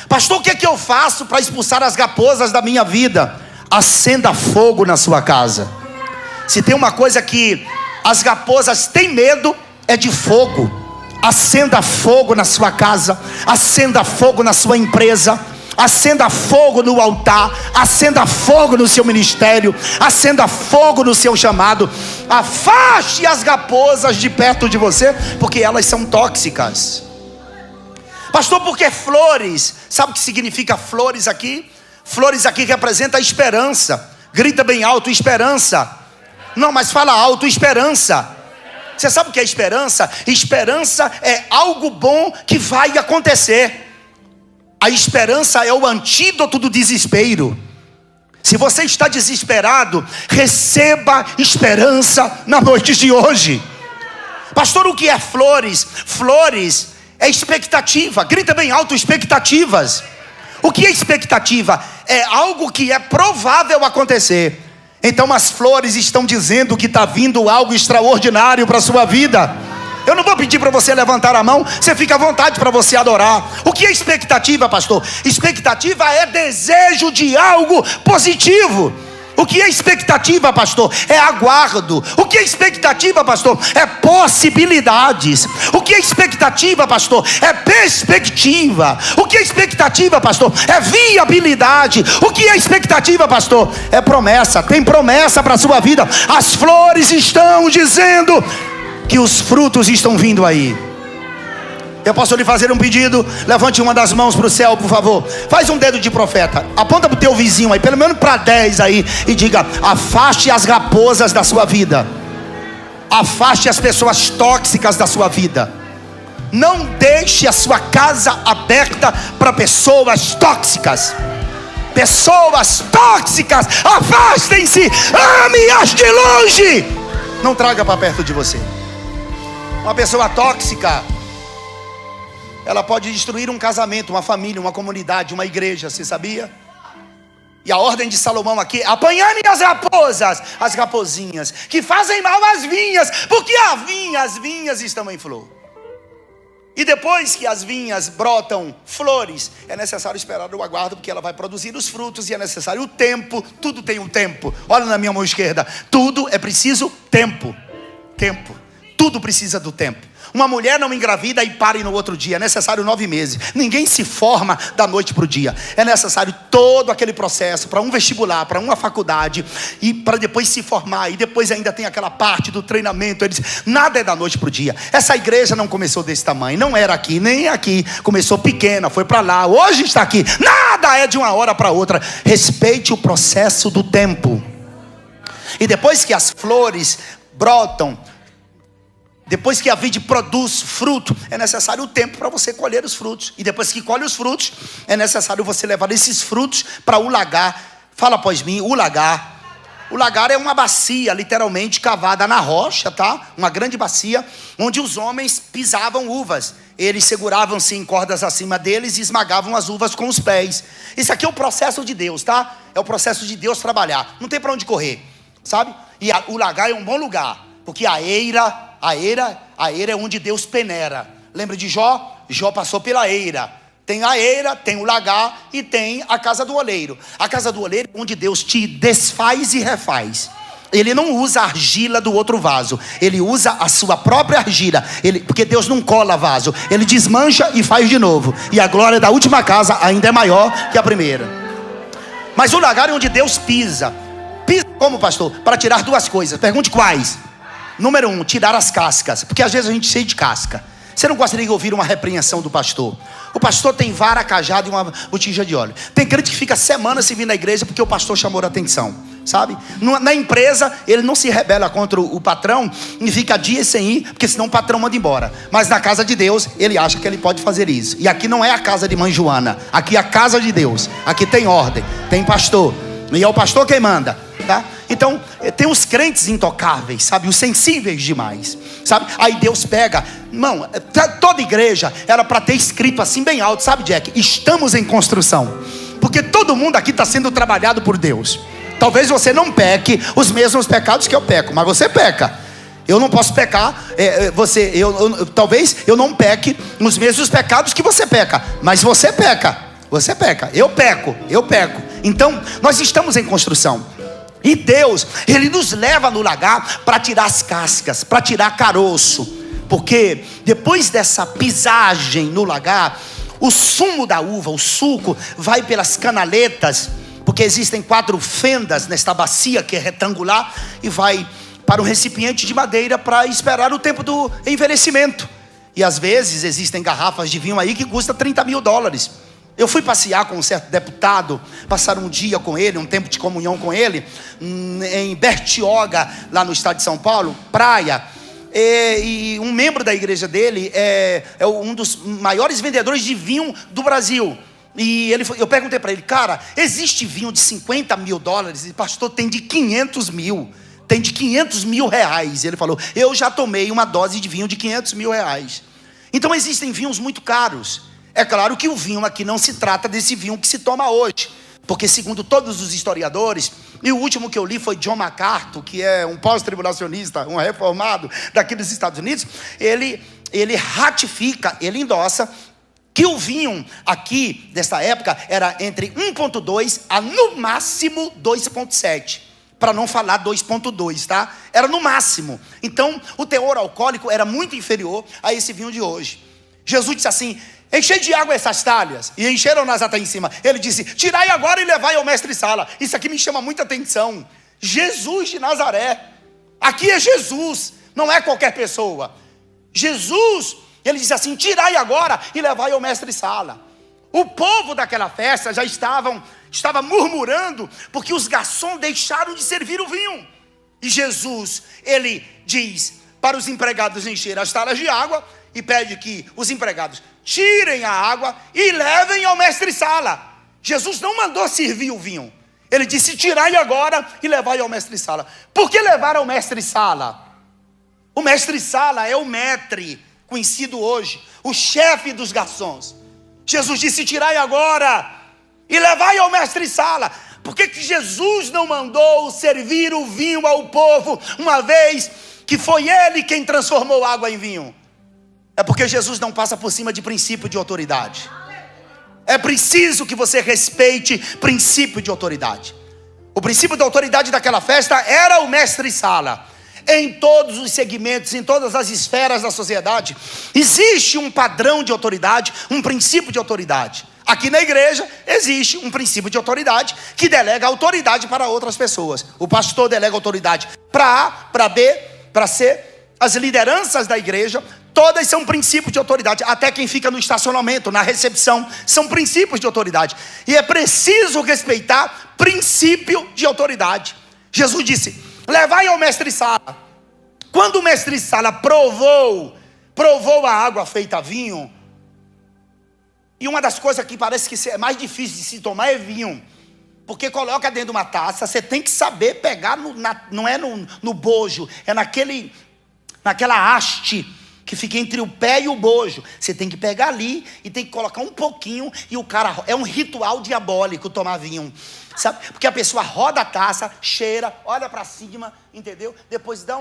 Pastor, o que é que eu faço para expulsar as raposas da minha vida? Acenda fogo na sua casa. Se tem uma coisa que as raposas têm medo, é de fogo. Acenda fogo na sua casa, acenda fogo na sua empresa, acenda fogo no altar, acenda fogo no seu ministério, acenda fogo no seu chamado. Afaste as raposas de perto de você, porque elas são tóxicas. Pastor, por que flores? Sabe o que significa flores aqui? Flores aqui representa a esperança. Grita bem alto: esperança. Não, mas fala alto: esperança. Você sabe o que é esperança? Esperança é algo bom que vai acontecer. A esperança é o antídoto do desespero. Se você está desesperado, receba esperança na noite de hoje. Pastor, o que é flores? Flores é expectativa. Grita bem alto: expectativas. O que é expectativa? É algo que é provável acontecer. Então as flores estão dizendo que está vindo algo extraordinário para a sua vida. Eu não vou pedir para você levantar a mão, você fica à vontade para você adorar. O que é expectativa, pastor? Expectativa é desejo de algo positivo. O que é expectativa, pastor? É aguardo. O que é expectativa, pastor? É possibilidades. O que é expectativa, pastor? É perspectiva. O que é expectativa, pastor? É viabilidade. O que é expectativa, pastor? É promessa. Tem promessa para a sua vida. As flores estão dizendo que os frutos estão vindo aí. Eu posso lhe fazer um pedido? Levante uma das mãos para o céu, por favor. Faz um dedo de profeta. Aponta para o teu vizinho aí, pelo menos para 10 aí, e diga: afaste as raposas da sua vida. Afaste as pessoas tóxicas da sua vida. Não deixe a sua casa aberta para pessoas tóxicas. Pessoas tóxicas, afastem-se. Ame-as de longe. Não traga para perto de você. Uma pessoa tóxica, ela pode destruir um casamento, uma família, uma comunidade, uma igreja. Você sabia? E a ordem de Salomão aqui: apanhai as raposas, as raposinhas que fazem mal às vinhas, porque as vinhas estão em flor. E depois que as vinhas brotam flores, é necessário esperar o aguardo, porque ela vai produzir os frutos, e é necessário o tempo. Tudo tem um tempo. Olha na minha mão esquerda: tudo é preciso tempo. Tempo. Tudo precisa do tempo. Uma mulher não engravida e pare no outro dia. É necessário 9 meses. Ninguém se forma da noite para o dia. É necessário todo aquele processo para um vestibular, para uma faculdade, e para depois se formar. E depois ainda tem aquela parte do treinamento. Eles, nada é da noite para o dia. Essa igreja não começou desse tamanho. Não era aqui, nem aqui. Começou pequena, foi para lá. Hoje está aqui. Nada é de uma hora para outra. Respeite o processo do tempo. E depois que as flores brotam, depois que a vide produz fruto, é necessário o tempo para você colher os frutos. E depois que colhe os frutos, é necessário você levar esses frutos para o lagar. Fala após mim: o lagar. O lagar é uma bacia, literalmente cavada na rocha, tá? Uma grande bacia, onde os homens pisavam uvas. Eles seguravam-se em cordas acima deles e esmagavam as uvas com os pés. Isso aqui é o processo de Deus, tá? É o processo de Deus trabalhar. Não tem para onde correr, sabe? E o lagar é um bom lugar, porque a eira é onde Deus peneira. Lembra de Jó? Jó passou pela eira. Tem a eira, tem o lagar e tem a casa do oleiro. A casa do oleiro é onde Deus te desfaz e refaz. Ele não usa a argila do outro vaso, ele usa a sua própria argila, porque Deus não cola vaso, ele desmancha e faz de novo. E a glória da última casa ainda é maior que a primeira. Mas o lagar é onde Deus pisa. Pisa como, pastor? Para tirar duas coisas. Pergunte quais. Número 1, tirar as cascas, porque às vezes a gente cheio de casca. Você não gostaria de ouvir uma repreensão do pastor? O pastor tem vara, cajado e uma botija de óleo. Tem crente que fica semanas sem vir na igreja porque o pastor chamou a atenção, sabe? Na empresa, ele não se rebela contra o patrão e fica dias sem ir, porque senão o patrão manda embora. Mas na casa de Deus, ele acha que ele pode fazer isso. E aqui não é a casa de mãe Joana, aqui é a casa de Deus. Aqui tem ordem, tem pastor, e é o pastor quem manda, tá? Então, tem os crentes intocáveis, sabe? Os sensíveis demais, sabe? Aí Deus pega, irmão, toda igreja era para ter escrito assim bem alto, sabe, Jack? Estamos em construção, porque todo mundo aqui está sendo trabalhado por Deus. Talvez você não peque os mesmos pecados que eu peco, mas você peca. Eu não posso pecar, talvez eu não peque nos mesmos pecados que você peca, mas você peca, eu peco. Então, nós estamos em construção. E Deus, Ele nos leva no lagar para tirar as cascas, para tirar caroço. Porque depois dessa pisagem no lagar, o sumo da uva, o suco, vai pelas canaletas. Porque existem 4 fendas nesta bacia que é retangular. E vai para um recipiente de madeira para esperar o tempo do envelhecimento. E às vezes existem garrafas de vinho aí que custam $30 mil. Eu fui passear com um certo deputado, passar um dia com ele, um tempo de comunhão com ele, em Bertioga, lá no estado de São Paulo, praia. E um membro da igreja dele é um dos maiores vendedores de vinho do Brasil. E eu perguntei para ele, cara, existe vinho de $50 mil? E pastor, tem de 500 mil. Tem de 500 mil reais. Ele falou, eu já tomei uma dose de vinho de 500 mil reais. Então existem vinhos muito caros. É claro que o vinho aqui não se trata desse vinho que se toma hoje, porque segundo todos os historiadores, e o último que eu li foi John MacArthur, que é um pós-tribulacionista, um reformado daqui dos Estados Unidos, ele ratifica, ele endossa que o vinho aqui dessa época era entre 1.2 a no máximo 2.7. Para não falar 2.2, tá? Era no máximo. Então o teor alcoólico era muito inferior a esse vinho de hoje. Jesus disse assim, enchei de água essas talhas, e encheram-nas até em cima. Ele disse, tirai agora e levai ao mestre-sala. Isso aqui me chama muita atenção. Jesus de Nazaré. Aqui é Jesus, não é qualquer pessoa. Jesus, ele disse assim, tirai agora e levai ao mestre-sala. O povo daquela festa já estava murmurando, porque os garçons deixaram de servir o vinho. E Jesus, ele diz para os empregados encher as talas de água, e pede que os empregados tirem a água e levem ao mestre-sala. Jesus não mandou servir o vinho. Ele disse, tirai agora e levai ao mestre-sala. Por que levar ao mestre-sala? O mestre-sala é o maître, conhecido hoje, o chefe dos garçons. Jesus disse, tirai agora e levai ao mestre-sala. Por que Jesus não mandou servir o vinho ao povo, uma vez que foi ele quem transformou água em vinho? É porque Jesus não passa por cima de princípio de autoridade. É preciso que você respeite princípio de autoridade. O princípio da autoridade daquela festa era o mestre-sala. Em todos os segmentos, em todas as esferas da sociedade, existe um padrão de autoridade, um princípio de autoridade. Aqui na igreja existe um princípio de autoridade que delega autoridade para outras pessoas. O pastor delega autoridade para A, para B, para C. As lideranças da igreja, todas são princípios de autoridade. Até quem fica no estacionamento, na recepção, são princípios de autoridade. E é preciso respeitar princípio de autoridade. Jesus disse, levai ao mestre-sala. Quando o mestre-sala provou a água feita vinho, e uma das coisas que parece que é mais difícil de se tomar é vinho. Porque coloca dentro de uma taça, você tem que saber pegar, não é no bojo, é naquela haste que fica entre o pé e o bojo. Você tem que pegar ali e tem que colocar um pouquinho, e o cara, é um ritual diabólico tomar vinho, sabe? Porque a pessoa roda a taça, cheira, olha para cima, entendeu? Depois dá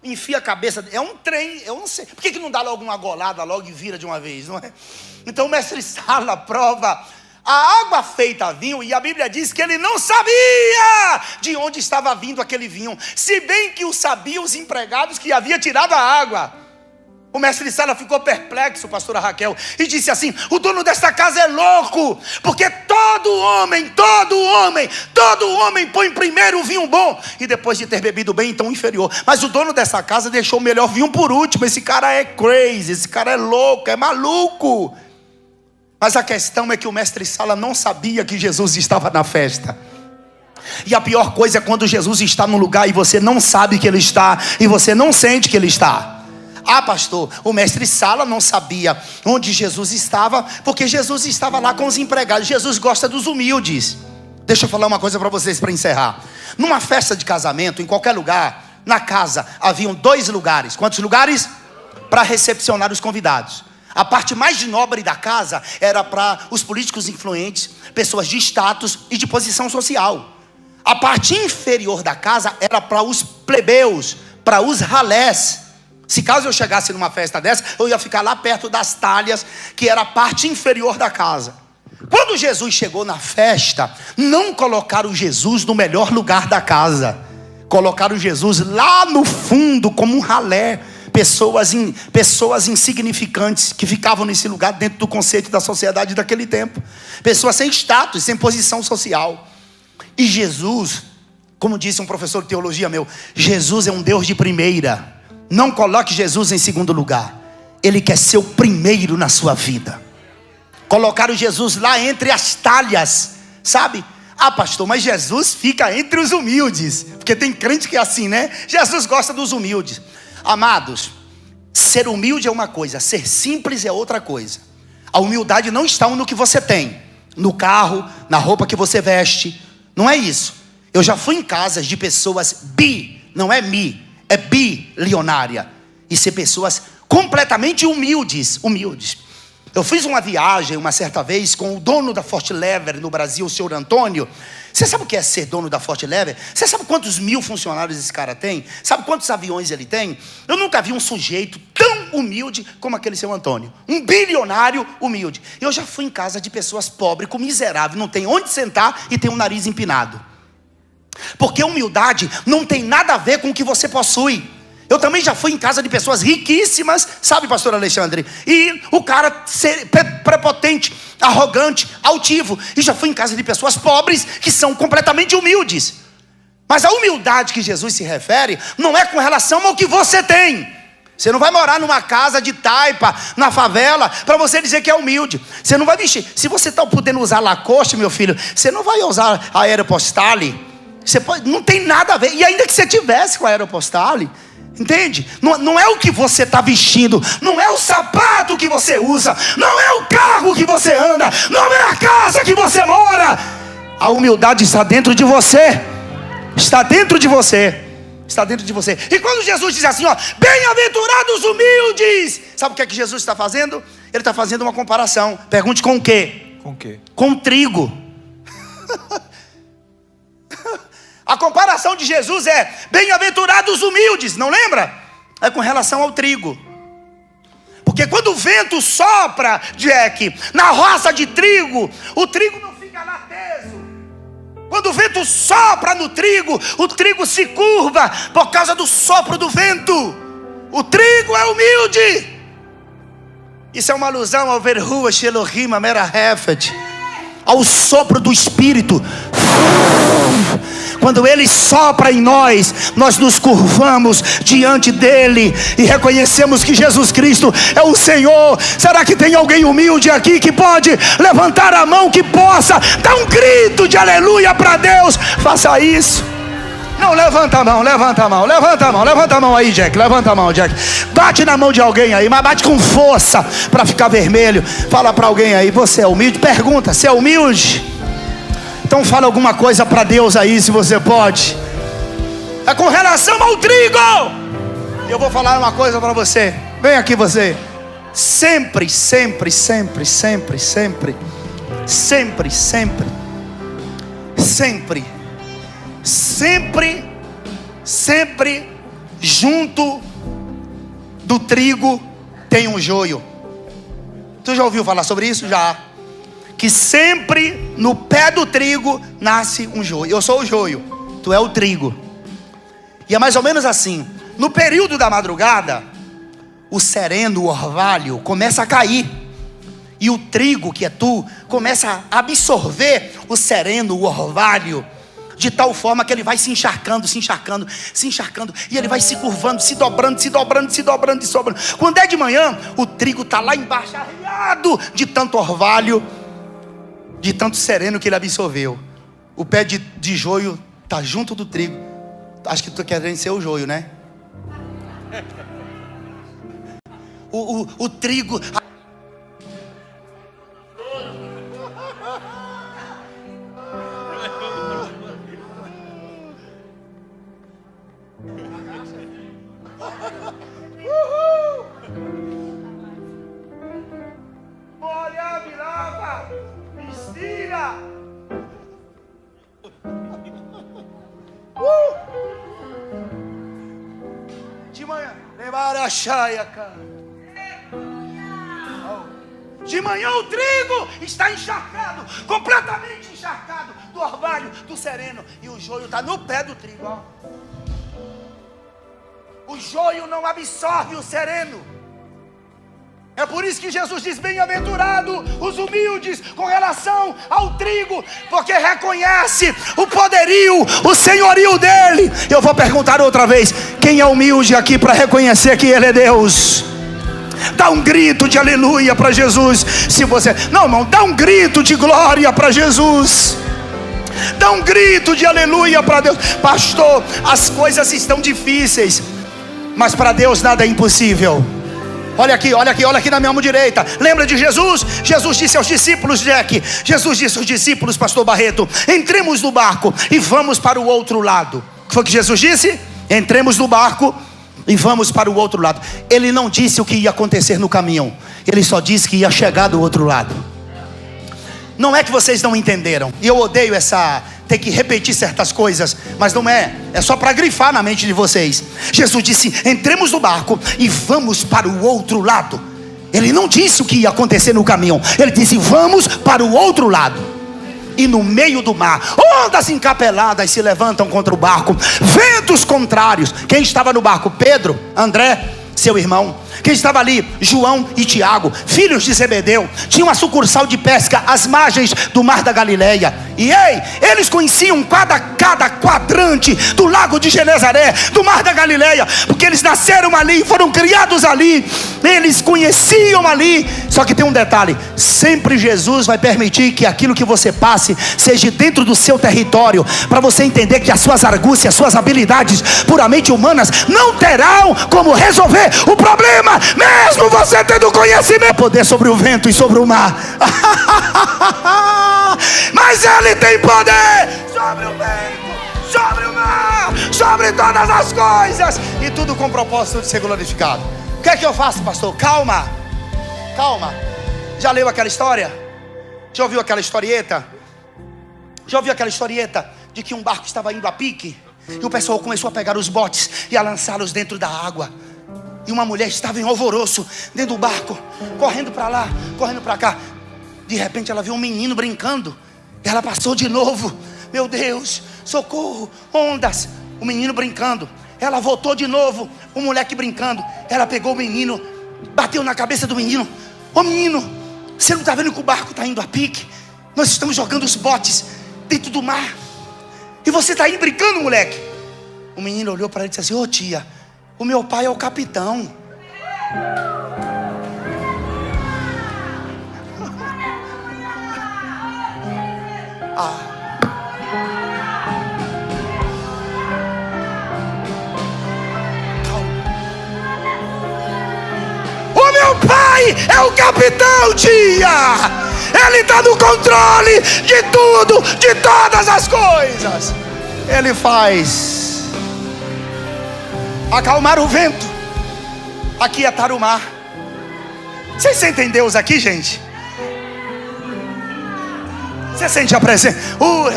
enfia a cabeça, é um trem, eu não sei. Por que não dá logo uma golada logo e vira de uma vez, não é? Então o mestre Sala prova a água feita vinho, e a Bíblia diz que ele não sabia de onde estava vindo aquele vinho, se bem que o sabiam os empregados que havia tirado a água. O mestre Sala ficou perplexo, pastora Raquel, e disse assim: o dono desta casa é louco, porque todo homem põe primeiro o vinho bom, e depois de ter bebido bem, então o inferior. Mas o dono dessa casa deixou o melhor vinho por último. Esse cara é crazy, esse cara é louco, é maluco. Mas a questão é que o mestre Sala não sabia que Jesus estava na festa. E a pior coisa é quando Jesus está no lugar e você não sabe que ele está, e você não sente que ele está. Ah, pastor, o mestre Sala não sabia onde Jesus estava, porque Jesus estava lá com os empregados. Jesus gosta dos humildes. Deixa eu falar uma coisa para vocês para encerrar. Numa festa de casamento, em qualquer lugar, na casa haviam 2 lugares. Quantos lugares? Para recepcionar os convidados. A parte mais nobre da casa era para os políticos influentes, pessoas de status e de posição social. A parte inferior da casa era para os plebeus, para os ralés. Se caso eu chegasse numa festa dessa, eu ia ficar lá perto das talhas, que era a parte inferior da casa. Quando Jesus chegou na festa, não colocaram Jesus no melhor lugar da casa. Colocaram Jesus lá no fundo, como um ralé. Pessoas insignificantes que ficavam nesse lugar dentro do conceito da sociedade daquele tempo. Pessoas sem status, sem posição social. E Jesus, como disse um professor de teologia meu, Jesus é um Deus de primeira. Não coloque Jesus em segundo lugar. Ele quer ser o primeiro na sua vida. Colocaram Jesus lá entre as talhas, sabe? Ah, pastor, mas Jesus fica entre os humildes. Porque tem crente que é assim, né? Jesus gosta dos humildes. Amados, ser humilde é uma coisa, ser simples é outra coisa. A humildade não está no que você tem, no carro, na roupa que você veste. Não é isso. Eu já fui em casas de pessoas não é bilionária, e ser pessoas completamente humildes. Eu fiz uma viagem uma certa vez com o dono da Fort Lever no Brasil, o senhor Antônio. Você sabe o que é ser dono da Fort Lever? Você sabe quantos 1000 funcionários esse cara tem? Sabe quantos aviões ele tem? Eu nunca vi um sujeito tão humilde como aquele seu Antônio. Um bilionário humilde. Eu já fui em casa de pessoas pobres, com miserável, não tem onde sentar e tem um nariz empinado. Porque humildade não tem nada a ver com o que você possui. Eu também já fui em casa de pessoas riquíssimas, sabe, pastor Alexandre? E o cara ser prepotente, arrogante, altivo. E já fui em casa de pessoas pobres que são completamente humildes. Mas a humildade que Jesus se refere não é com relação ao que você tem. Você não vai morar numa casa de taipa, na favela, para você dizer que é humilde. Você não vai mexer. Se você está podendo usar Lacoste, meu filho, você não vai usar a Aeropostale. Você pode, não tem nada a ver. E ainda que você tivesse com a Aeropostale, entende? Não é o que você está vestindo, não é o sapato que você usa, não é o carro que você anda, não é a casa que você mora. A humildade está dentro de você. Está dentro de você. Está dentro de você. E quando Jesus diz assim, ó, bem-aventurados humildes, sabe o que é que Jesus está fazendo? Ele está fazendo uma comparação. Pergunte com o quê? Com o quê? Com trigo. A comparação de Jesus é bem-aventurados humildes, não lembra? É com relação ao trigo. Porque quando o vento sopra, Jack, na roça de trigo, o trigo não fica lá teso. Quando o vento sopra no trigo, o trigo se curva por causa do sopro do vento. O trigo é humilde. Isso é uma alusão ao Verhua Shelohim Amerahefet, ao sopro do Espírito. Quando Ele sopra em nós, nós nos curvamos diante dEle e reconhecemos que Jesus Cristo é o Senhor. Será que tem alguém humilde aqui que pode levantar a mão, que possa dar um grito de aleluia para Deus? Faça isso. Não, levanta a mão, levanta a mão, levanta a mão, levanta a mão aí, Jack, levanta a mão, Jack. Bate na mão de alguém aí, mas bate com força para ficar vermelho. Fala para alguém aí, você é humilde? Pergunta, você é humilde? Então fala alguma coisa para Deus aí, se você pode. É com relação ao trigo. Eu vou falar uma coisa para você. Vem aqui você. Sempre, sempre, sempre, sempre, sempre, sempre, sempre, sempre, sempre, sempre, junto do trigo tem um joio. Tu já ouviu falar sobre isso? Já. Que sempre no pé do trigo nasce um joio. Eu sou o joio, tu é o trigo. E é mais ou menos assim. No período da madrugada, o sereno, o orvalho, começa a cair. E o trigo, que é tu, começa a absorver o sereno, o orvalho, de tal forma que ele vai se encharcando, se encharcando, se encharcando. E ele vai se curvando, se dobrando, se dobrando, se dobrando, se dobrando. Quando é de manhã, o trigo está lá embaixo, arriado de tanto orvalho, de tanto sereno que ele absorveu. O pé de joio está junto do trigo. Acho que tu querendo ser o joio, né? O trigo. Olha, virava, estira. De manhã, levar a chaia, cara. De manhã o trigo está encharcado, completamente encharcado do orvalho, do sereno. E o joio está no pé do trigo, ó. O joio não absorve o sereno. É por isso que Jesus diz: bem-aventurado os humildes com relação ao trigo, porque reconhece o poderio, o senhorio dele. Eu vou perguntar outra vez: quem é humilde aqui para reconhecer que ele é Deus? Dá um grito de aleluia para Jesus. Se você não, irmão, dá um grito de glória para Jesus. Dá um grito de aleluia para Deus. Pastor, as coisas estão difíceis, mas para Deus nada é impossível. Olha aqui, olha aqui, olha aqui na minha mão direita. Lembra de Jesus? Jesus disse aos discípulos, Jack. Jesus disse aos discípulos, pastor Barreto: entremos no barco e vamos para o outro lado. O que foi que Jesus disse? Entremos no barco e vamos para o outro lado. Ele não disse o que ia acontecer no caminho. Ele só disse que ia chegar do outro lado. Não é que vocês não entenderam. E eu odeio ter que repetir certas coisas, mas não é. É só para grifar na mente de vocês. Jesus disse: entremos no barco e vamos para o outro lado. Ele não disse o que ia acontecer no caminho. Ele disse: vamos para o outro lado. E no meio do mar, ondas encapeladas se levantam contra o barco, ventos contrários. Quem estava no barco? Pedro, André, seu irmão. Quem estava ali? João e Tiago, filhos de Zebedeu. Tinha uma sucursal de pesca às margens do mar da Galileia. E eles conheciam cada quadrante do lago de Genezaré, do mar da Galileia, porque eles nasceram ali, foram criados ali. Eles conheciam ali. Só que tem um detalhe: sempre Jesus vai permitir que aquilo que você passe seja dentro do seu território, para você entender que as suas argúcias, suas habilidades puramente humanas não terão como resolver o problema, mesmo você tendo conhecimento, poder sobre o vento e sobre o mar. Mas ele tem poder sobre o vento, sobre o mar, sobre todas as coisas, e tudo com o propósito de ser glorificado. O que é que eu faço, pastor? Calma, calma. Já leu aquela história? Já ouviu aquela historieta? Já ouviu aquela historieta de que um barco estava indo a pique e o pessoal começou a pegar os botes e a lançá-los dentro da água? E uma mulher estava em alvoroço dentro do barco, correndo para lá, correndo para cá. De repente ela viu um menino brincando. Ela passou de novo. Meu Deus, socorro, ondas. O menino brincando. Ela voltou de novo, o moleque brincando. Ela pegou o menino, bateu na cabeça do menino. Ô menino, você não está vendo que o barco está indo a pique? Nós estamos jogando os botes dentro do mar, e você está aí brincando, moleque. O menino olhou para ela e disse assim: ô tia, o meu pai é o capitão. O meu pai é o capitão, tia. Ele está no controle de tudo, de todas as coisas. Ele faz acalmar o vento, aquietar o mar. Vocês sentem Deus aqui, gente? Você sente a presença? O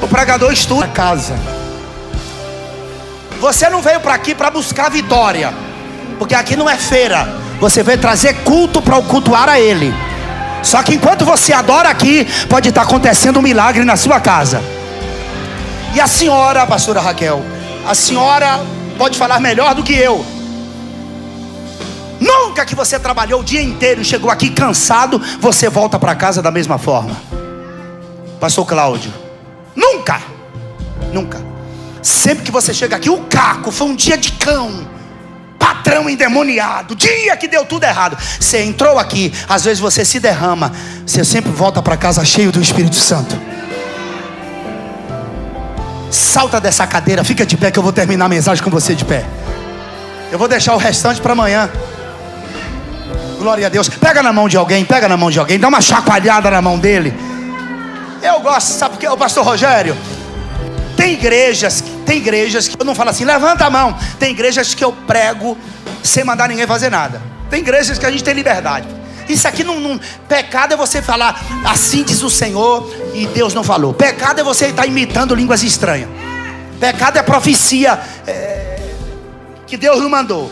pregador estuda a casa. Você não veio para aqui para buscar vitória, porque aqui não é feira. Você veio trazer culto para o cultuar a Ele. Só que enquanto você adora aqui, pode estar acontecendo um milagre na sua casa. E a senhora, pastora Raquel, a senhora pode falar melhor do que eu. Nunca que você trabalhou o dia inteiro e chegou aqui cansado, você volta para casa da mesma forma. Pastor Cláudio, nunca. Sempre que você chega aqui, o caco, foi um dia de cão, patrão endemoniado, dia que deu tudo errado. Você entrou aqui, às vezes você se derrama, você sempre volta para casa cheio do Espírito Santo. Salta dessa cadeira, fica de pé que eu vou terminar a mensagem com você de pé. Eu vou deixar o restante para amanhã. Glória a Deus. Pega na mão de alguém, dá uma chacoalhada na mão dele. Eu gosto, sabe por quê? O pastor Rogério, tem igrejas que eu não falo assim, levanta a mão. Tem igrejas que eu prego sem mandar ninguém fazer nada. Tem igrejas que a gente tem liberdade. Isso aqui não pecado é você falar assim diz o Senhor e Deus não falou. Pecado é você estar imitando línguas estranhas. Pecado é profecia que Deus não mandou.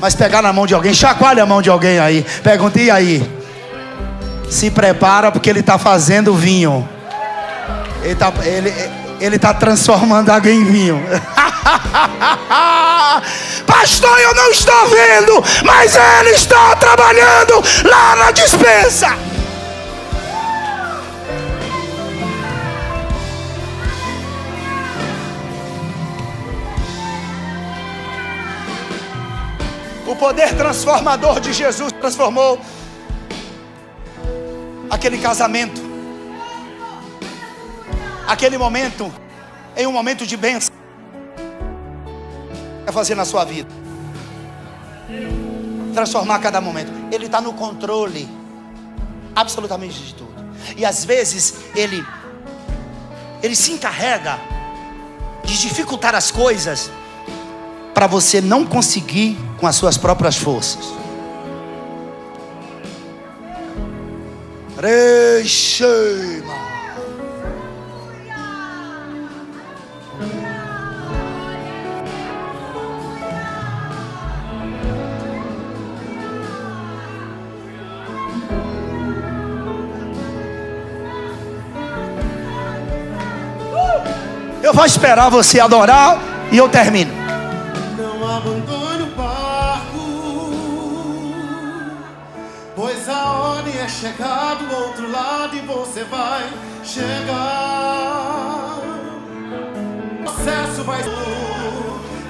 Mas pegar na mão de alguém, chacoalha a mão de alguém aí, pergunta, e aí? Se prepara porque ele está fazendo vinho. Ele está transformando água em vinho. Pastor, eu não estou vendo, mas ele está trabalhando lá na despensa. O poder transformador de Jesus transformou aquele casamento, aquele momento, em um momento de bênção. Quer fazer na sua vida? Transformar cada momento. Ele está no controle absolutamente de tudo. E às vezes ele se encarrega de dificultar as coisas para você não conseguir com as suas próprias forças. Recheima. Eu vou esperar você adorar e eu termino. Não abandone o barco, pois a ordem é chegar do outro lado e você vai chegar. O processo vai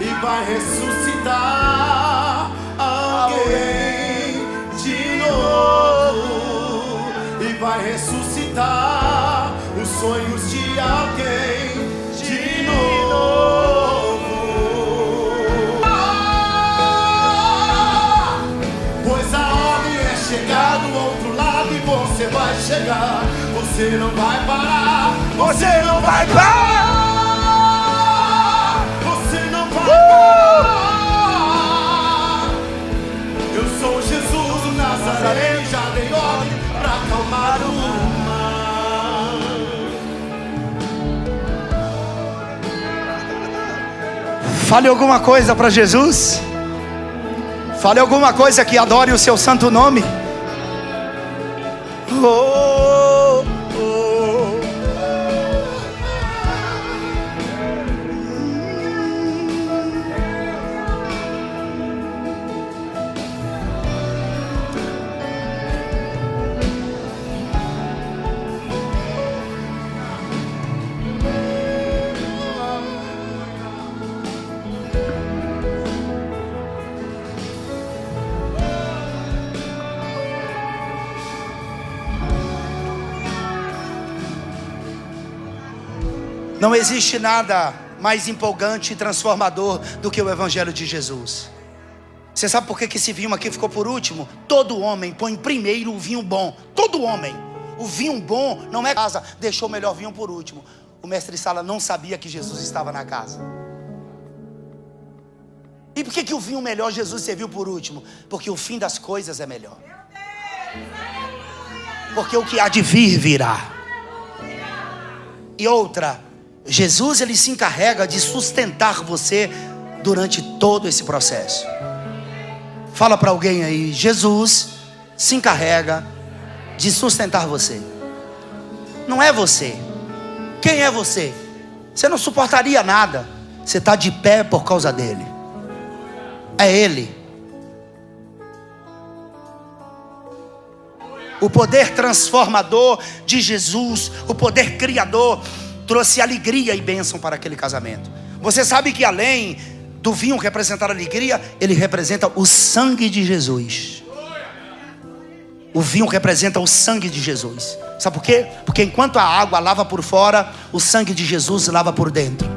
e vai ressuscitar alguém de novo e vai ressuscitar os sonhos de alguém. Você vai chegar, você não vai parar, Você não vai parar. você não vai parar. Eu sou Jesus, o Nazareno, já dei ordem pra acalmar o mar. Fale alguma coisa para Jesus. Fale alguma coisa que adore o seu santo nome. Oh, oh. Não existe nada mais empolgante e transformador do que o Evangelho de Jesus. Você sabe por que esse vinho aqui ficou por último? Todo homem põe primeiro o vinho bom. Todo homem. O vinho bom não é casa. Deixou o melhor vinho por último. O mestre Sala não sabia que Jesus estava na casa. E por que o vinho melhor Jesus serviu por último? Porque o fim das coisas é melhor. Porque o que há de vir virá. E outra, Jesus ele se encarrega de sustentar você durante todo esse processo. Fala para alguém aí, Jesus se encarrega de sustentar você. Não é você. Quem é você? Você não suportaria nada. Você está de pé por causa dele. É ele. O poder transformador de Jesus, o poder criador, trouxe alegria e bênção para aquele casamento. Você sabe que além do vinho representar alegria, ele representa o sangue de Jesus. O vinho representa o sangue de Jesus. Sabe por quê? Porque enquanto a água lava por fora, o sangue de Jesus lava por dentro.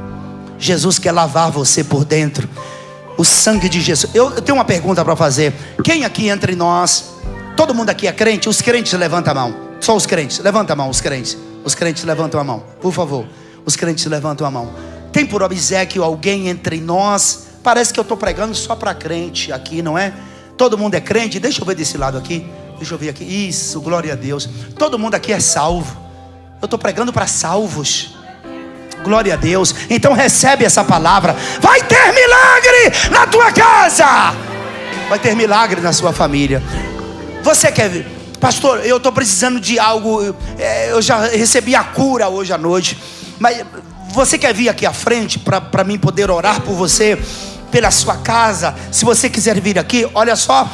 Jesus quer lavar você por dentro. O sangue de Jesus. Eu tenho uma pergunta para fazer. Quem aqui entre nós, todo mundo aqui é crente? Os crentes levantam a mão. Só os crentes, levanta a mão os crentes. Os crentes levantam a mão, por favor. Os crentes levantam a mão. Tem por obséquio alguém entre nós? Parece que eu estou pregando só para crente aqui, não é? Todo mundo é crente? Deixa eu ver desse lado aqui. Deixa eu ver aqui. Isso, glória a Deus. Todo mundo aqui é salvo. Eu estou pregando para salvos. Glória a Deus. Então recebe essa palavra. Vai ter milagre na tua casa. Vai ter milagre na sua família. Você quer ver? Pastor, eu estou precisando de algo. Eu já recebi a cura hoje à noite. Mas você quer vir aqui à frente para mim poder orar por você, pela sua casa? Se você quiser vir aqui, olha só.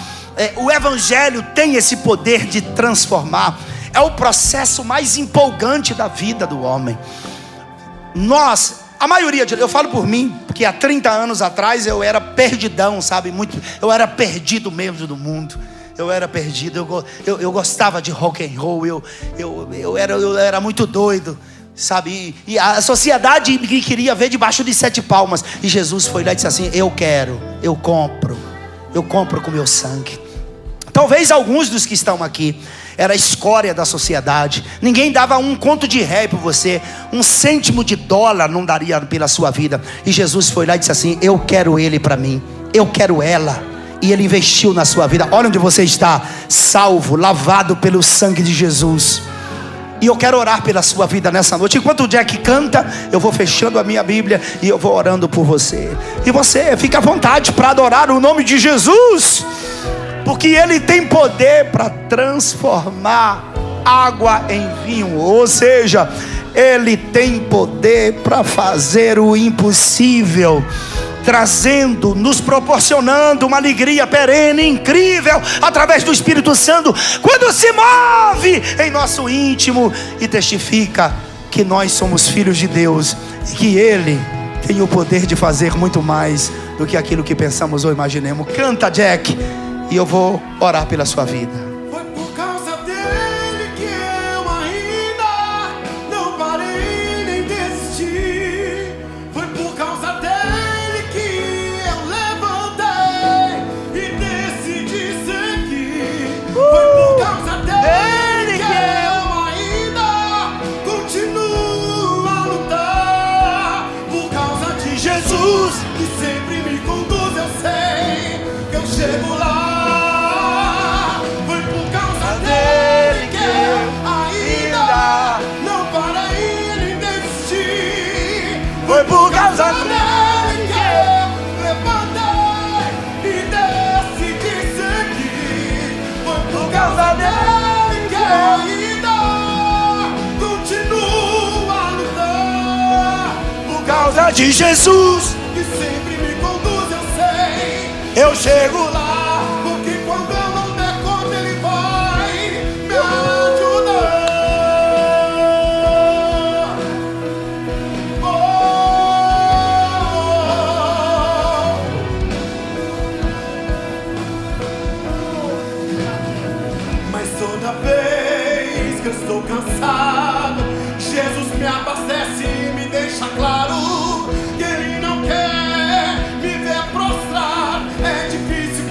O evangelho tem esse poder de transformar. É o processo mais empolgante da vida do homem. Nós, a maioria eu falo por mim, porque há 30 anos atrás eu era perdidão, sabe? Eu era perdido mesmo do mundo. Eu era perdido, eu gostava de rock and roll, eu era muito doido, sabe? E a sociedade me queria ver debaixo de 7 palmas. E Jesus foi lá e disse assim: eu compro com meu sangue. Talvez alguns dos que estão aqui era a escória da sociedade. Ninguém dava um conto de ré por você, um cêntimo de dólar não daria pela sua vida. E Jesus foi lá e disse assim: eu quero ele para mim, eu quero ela. E ele investiu na sua vida. Olha onde você está, salvo, lavado pelo sangue de Jesus. E eu quero orar pela sua vida nessa noite. Enquanto o Jack canta, eu vou fechando a minha Bíblia e eu vou orando por você. E você fica à vontade para adorar o nome de Jesus, porque ele tem poder para transformar água em vinho. Ou seja, ele tem poder para fazer o impossível, trazendo, nos proporcionando uma alegria perene, incrível, através do Espírito Santo, quando se move em nosso íntimo e testifica que nós somos filhos de Deus e que ele tem o poder de fazer muito mais do que aquilo que pensamos ou imaginemos. Canta, Jack, e eu vou orar pela sua vida. Foi por causa dele que eu ainda não parei nem desisti. Foi por causa dele que eu levantei e decidi seguir. Foi por causa dele que eu ainda continuo a lutar. Por causa de Jesus, que sempre me conduz, eu sei que eu chego lá. Foi por causa dele que eu levantei e decidi seguir. Foi por causa dele que eu ainda continuo a lutar. Por causa de Jesus, que sempre me conduz, eu sei. eu chego lá. Porque quando eu não der conta, ele vai me ajudar. Toda vez que eu estou cansado, Jesus me abastece e me deixa claro que ele não quer me ver prostrado. É difícil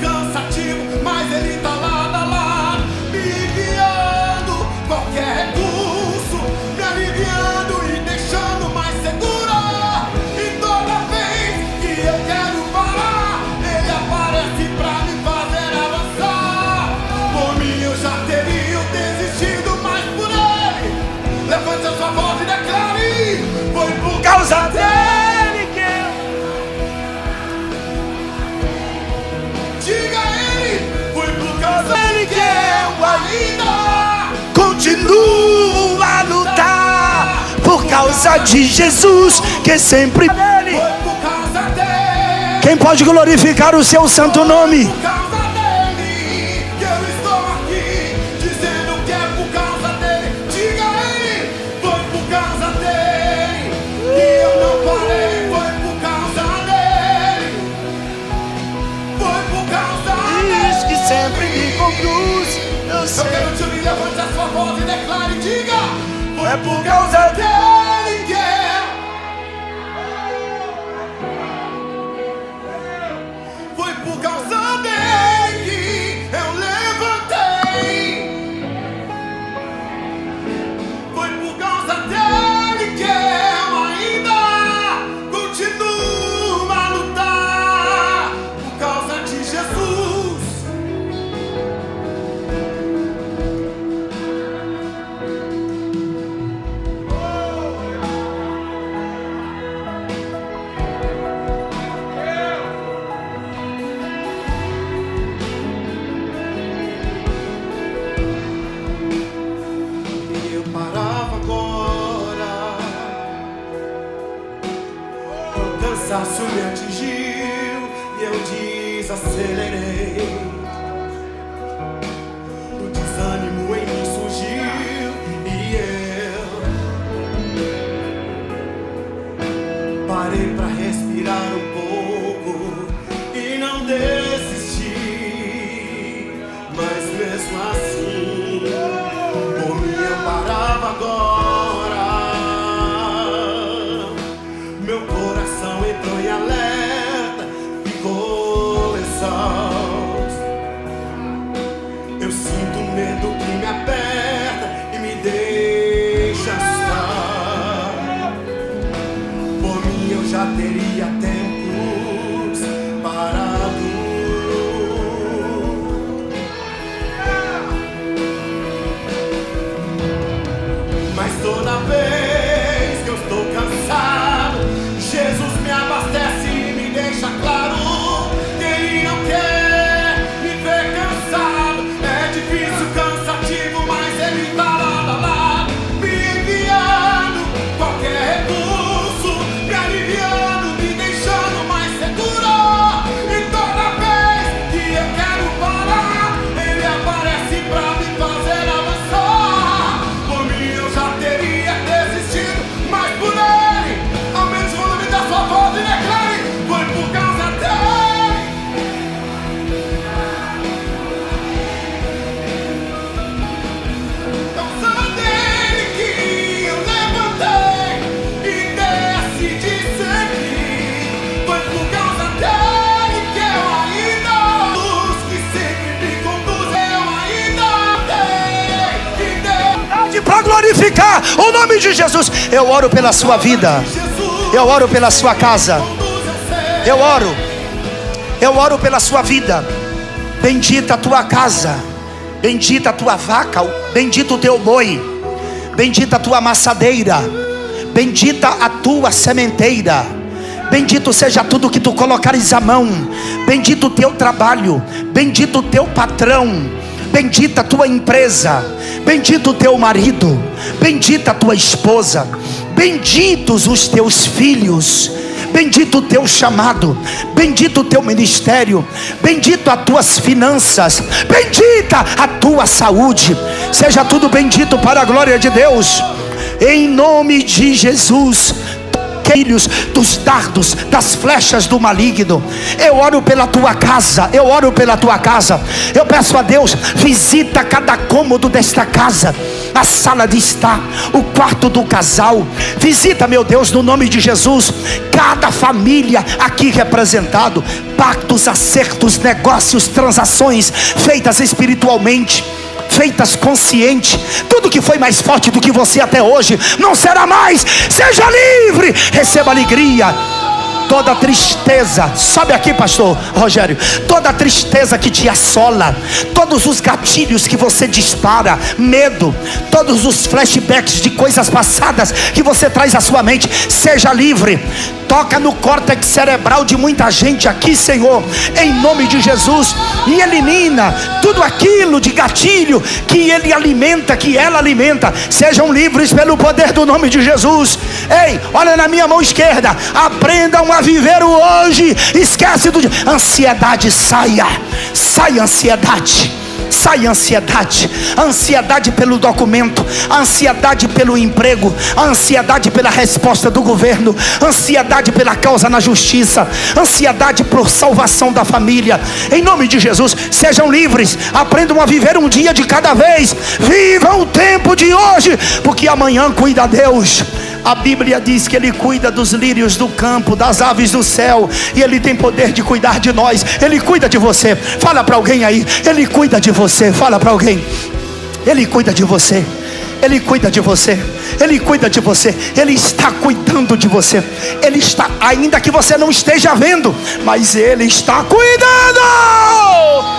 causa de Jesus, que sempre dele. Foi por causa dele. Quem pode glorificar o seu santo nome? Por causa dele que eu estou aqui, dizendo que é por causa dele. Diga aí, foi por causa dele que eu não parei. Foi por causa dele. Foi por causa dele. Diz que sempre me conduz. Eu Eu sei. quero te ouvir, levante a sua voz e declare, diga. É por causa Dele que foi por causa dele que eu levantei. Foi por causa dele que eu ainda continuo a lutar. Por causa de Jesus. Eu parava agora, o cansaço me atingiu e eu desacelerei. O desânimo em mim surgiu e eu parei pra respirar um pouco e não desisti. Mas mesmo assim, por mim eu parava agora. Meu coração entrou em alerta, ficou exausto. Eu sinto um medo que me aperta e me deixa assustar. Por mim eu já teria tempos parado. Mas toda vez que eu estou cansado, Jesus me abastece e me deixa claro que Ele não quer me ver cansado. É difícil, cansativo, mas Ele tá lado a lado, me enviando qualquer recurso, me aliviando, me deixando mais seguro. E toda vez que eu quero parar, Ele aparece pra me fazer avançar. Por mim eu já teria desistido, mas por Ele, aumente o volume da sua voz e declare, foi por causa dele. Causa dele que eu levantei e decidi seguir. Foi por causa dele que eu ainda, luz que sempre me conduz, eu ainda tenho Para glorificar o nome de Jesus. Eu oro pela sua vida. Jesus. Eu oro pela sua casa. Conduz eu sei. Eu oro pela sua vida. Bendita a tua casa, bendita a tua vaca, bendito o teu boi, bendita a tua amassadeira, bendita a tua sementeira, bendito seja tudo que tu colocares a mão, bendito o teu trabalho, bendito o teu patrão, bendita a tua empresa, bendito o teu marido, bendita a tua esposa, benditos os teus filhos, bendito o teu chamado, bendito o teu ministério, bendito as tuas finanças, bendita a tua saúde, seja tudo bendito para a glória de Deus, em nome de Jesus. Filhos dos dardos, das flechas do maligno. Eu oro pela tua casa, eu oro pela tua casa. Eu peço a Deus, visita cada cômodo desta casa, a sala de estar, o quarto do casal. Visita, meu Deus, no nome de Jesus, cada família aqui representado. Pactos, acertos, negócios, transações feitas espiritualmente, feitas consciente. Tudo que foi mais forte do que você até hoje não será mais. Seja livre, receba alegria. Toda tristeza, sobe aqui, pastor Rogério, toda tristeza que te assola, todos os gatilhos que você dispara, medo, todos os flashbacks de coisas passadas que você traz à sua mente, seja livre. toca no córtex cerebral de muita gente aqui, Senhor, em nome de Jesus, e elimina tudo aquilo de gatilho que ele alimenta, que ela alimenta. Sejam livres pelo poder do nome de Jesus. Ei, olha na minha mão esquerda, aprendam a viver o hoje. Esquece do ansiedade, saia ansiedade. Sai a ansiedade, a ansiedade pelo documento, a ansiedade pelo emprego, a ansiedade pela resposta do governo, a ansiedade pela causa na justiça, a ansiedade por salvação da família. Em nome de Jesus, sejam livres, aprendam a viver um dia de cada vez. Vivam o tempo de hoje, porque amanhã cuida Deus. A Bíblia diz que Ele cuida dos lírios do campo, das aves do céu, e Ele tem poder de cuidar de nós. Ele cuida de você. Fala para alguém aí, Ele cuida de você. Fala para alguém, Ele cuida de você. Ele cuida de você. Ele cuida de você. Ele está cuidando de você. Ele está, ainda que você não esteja vendo, mas Ele está cuidando.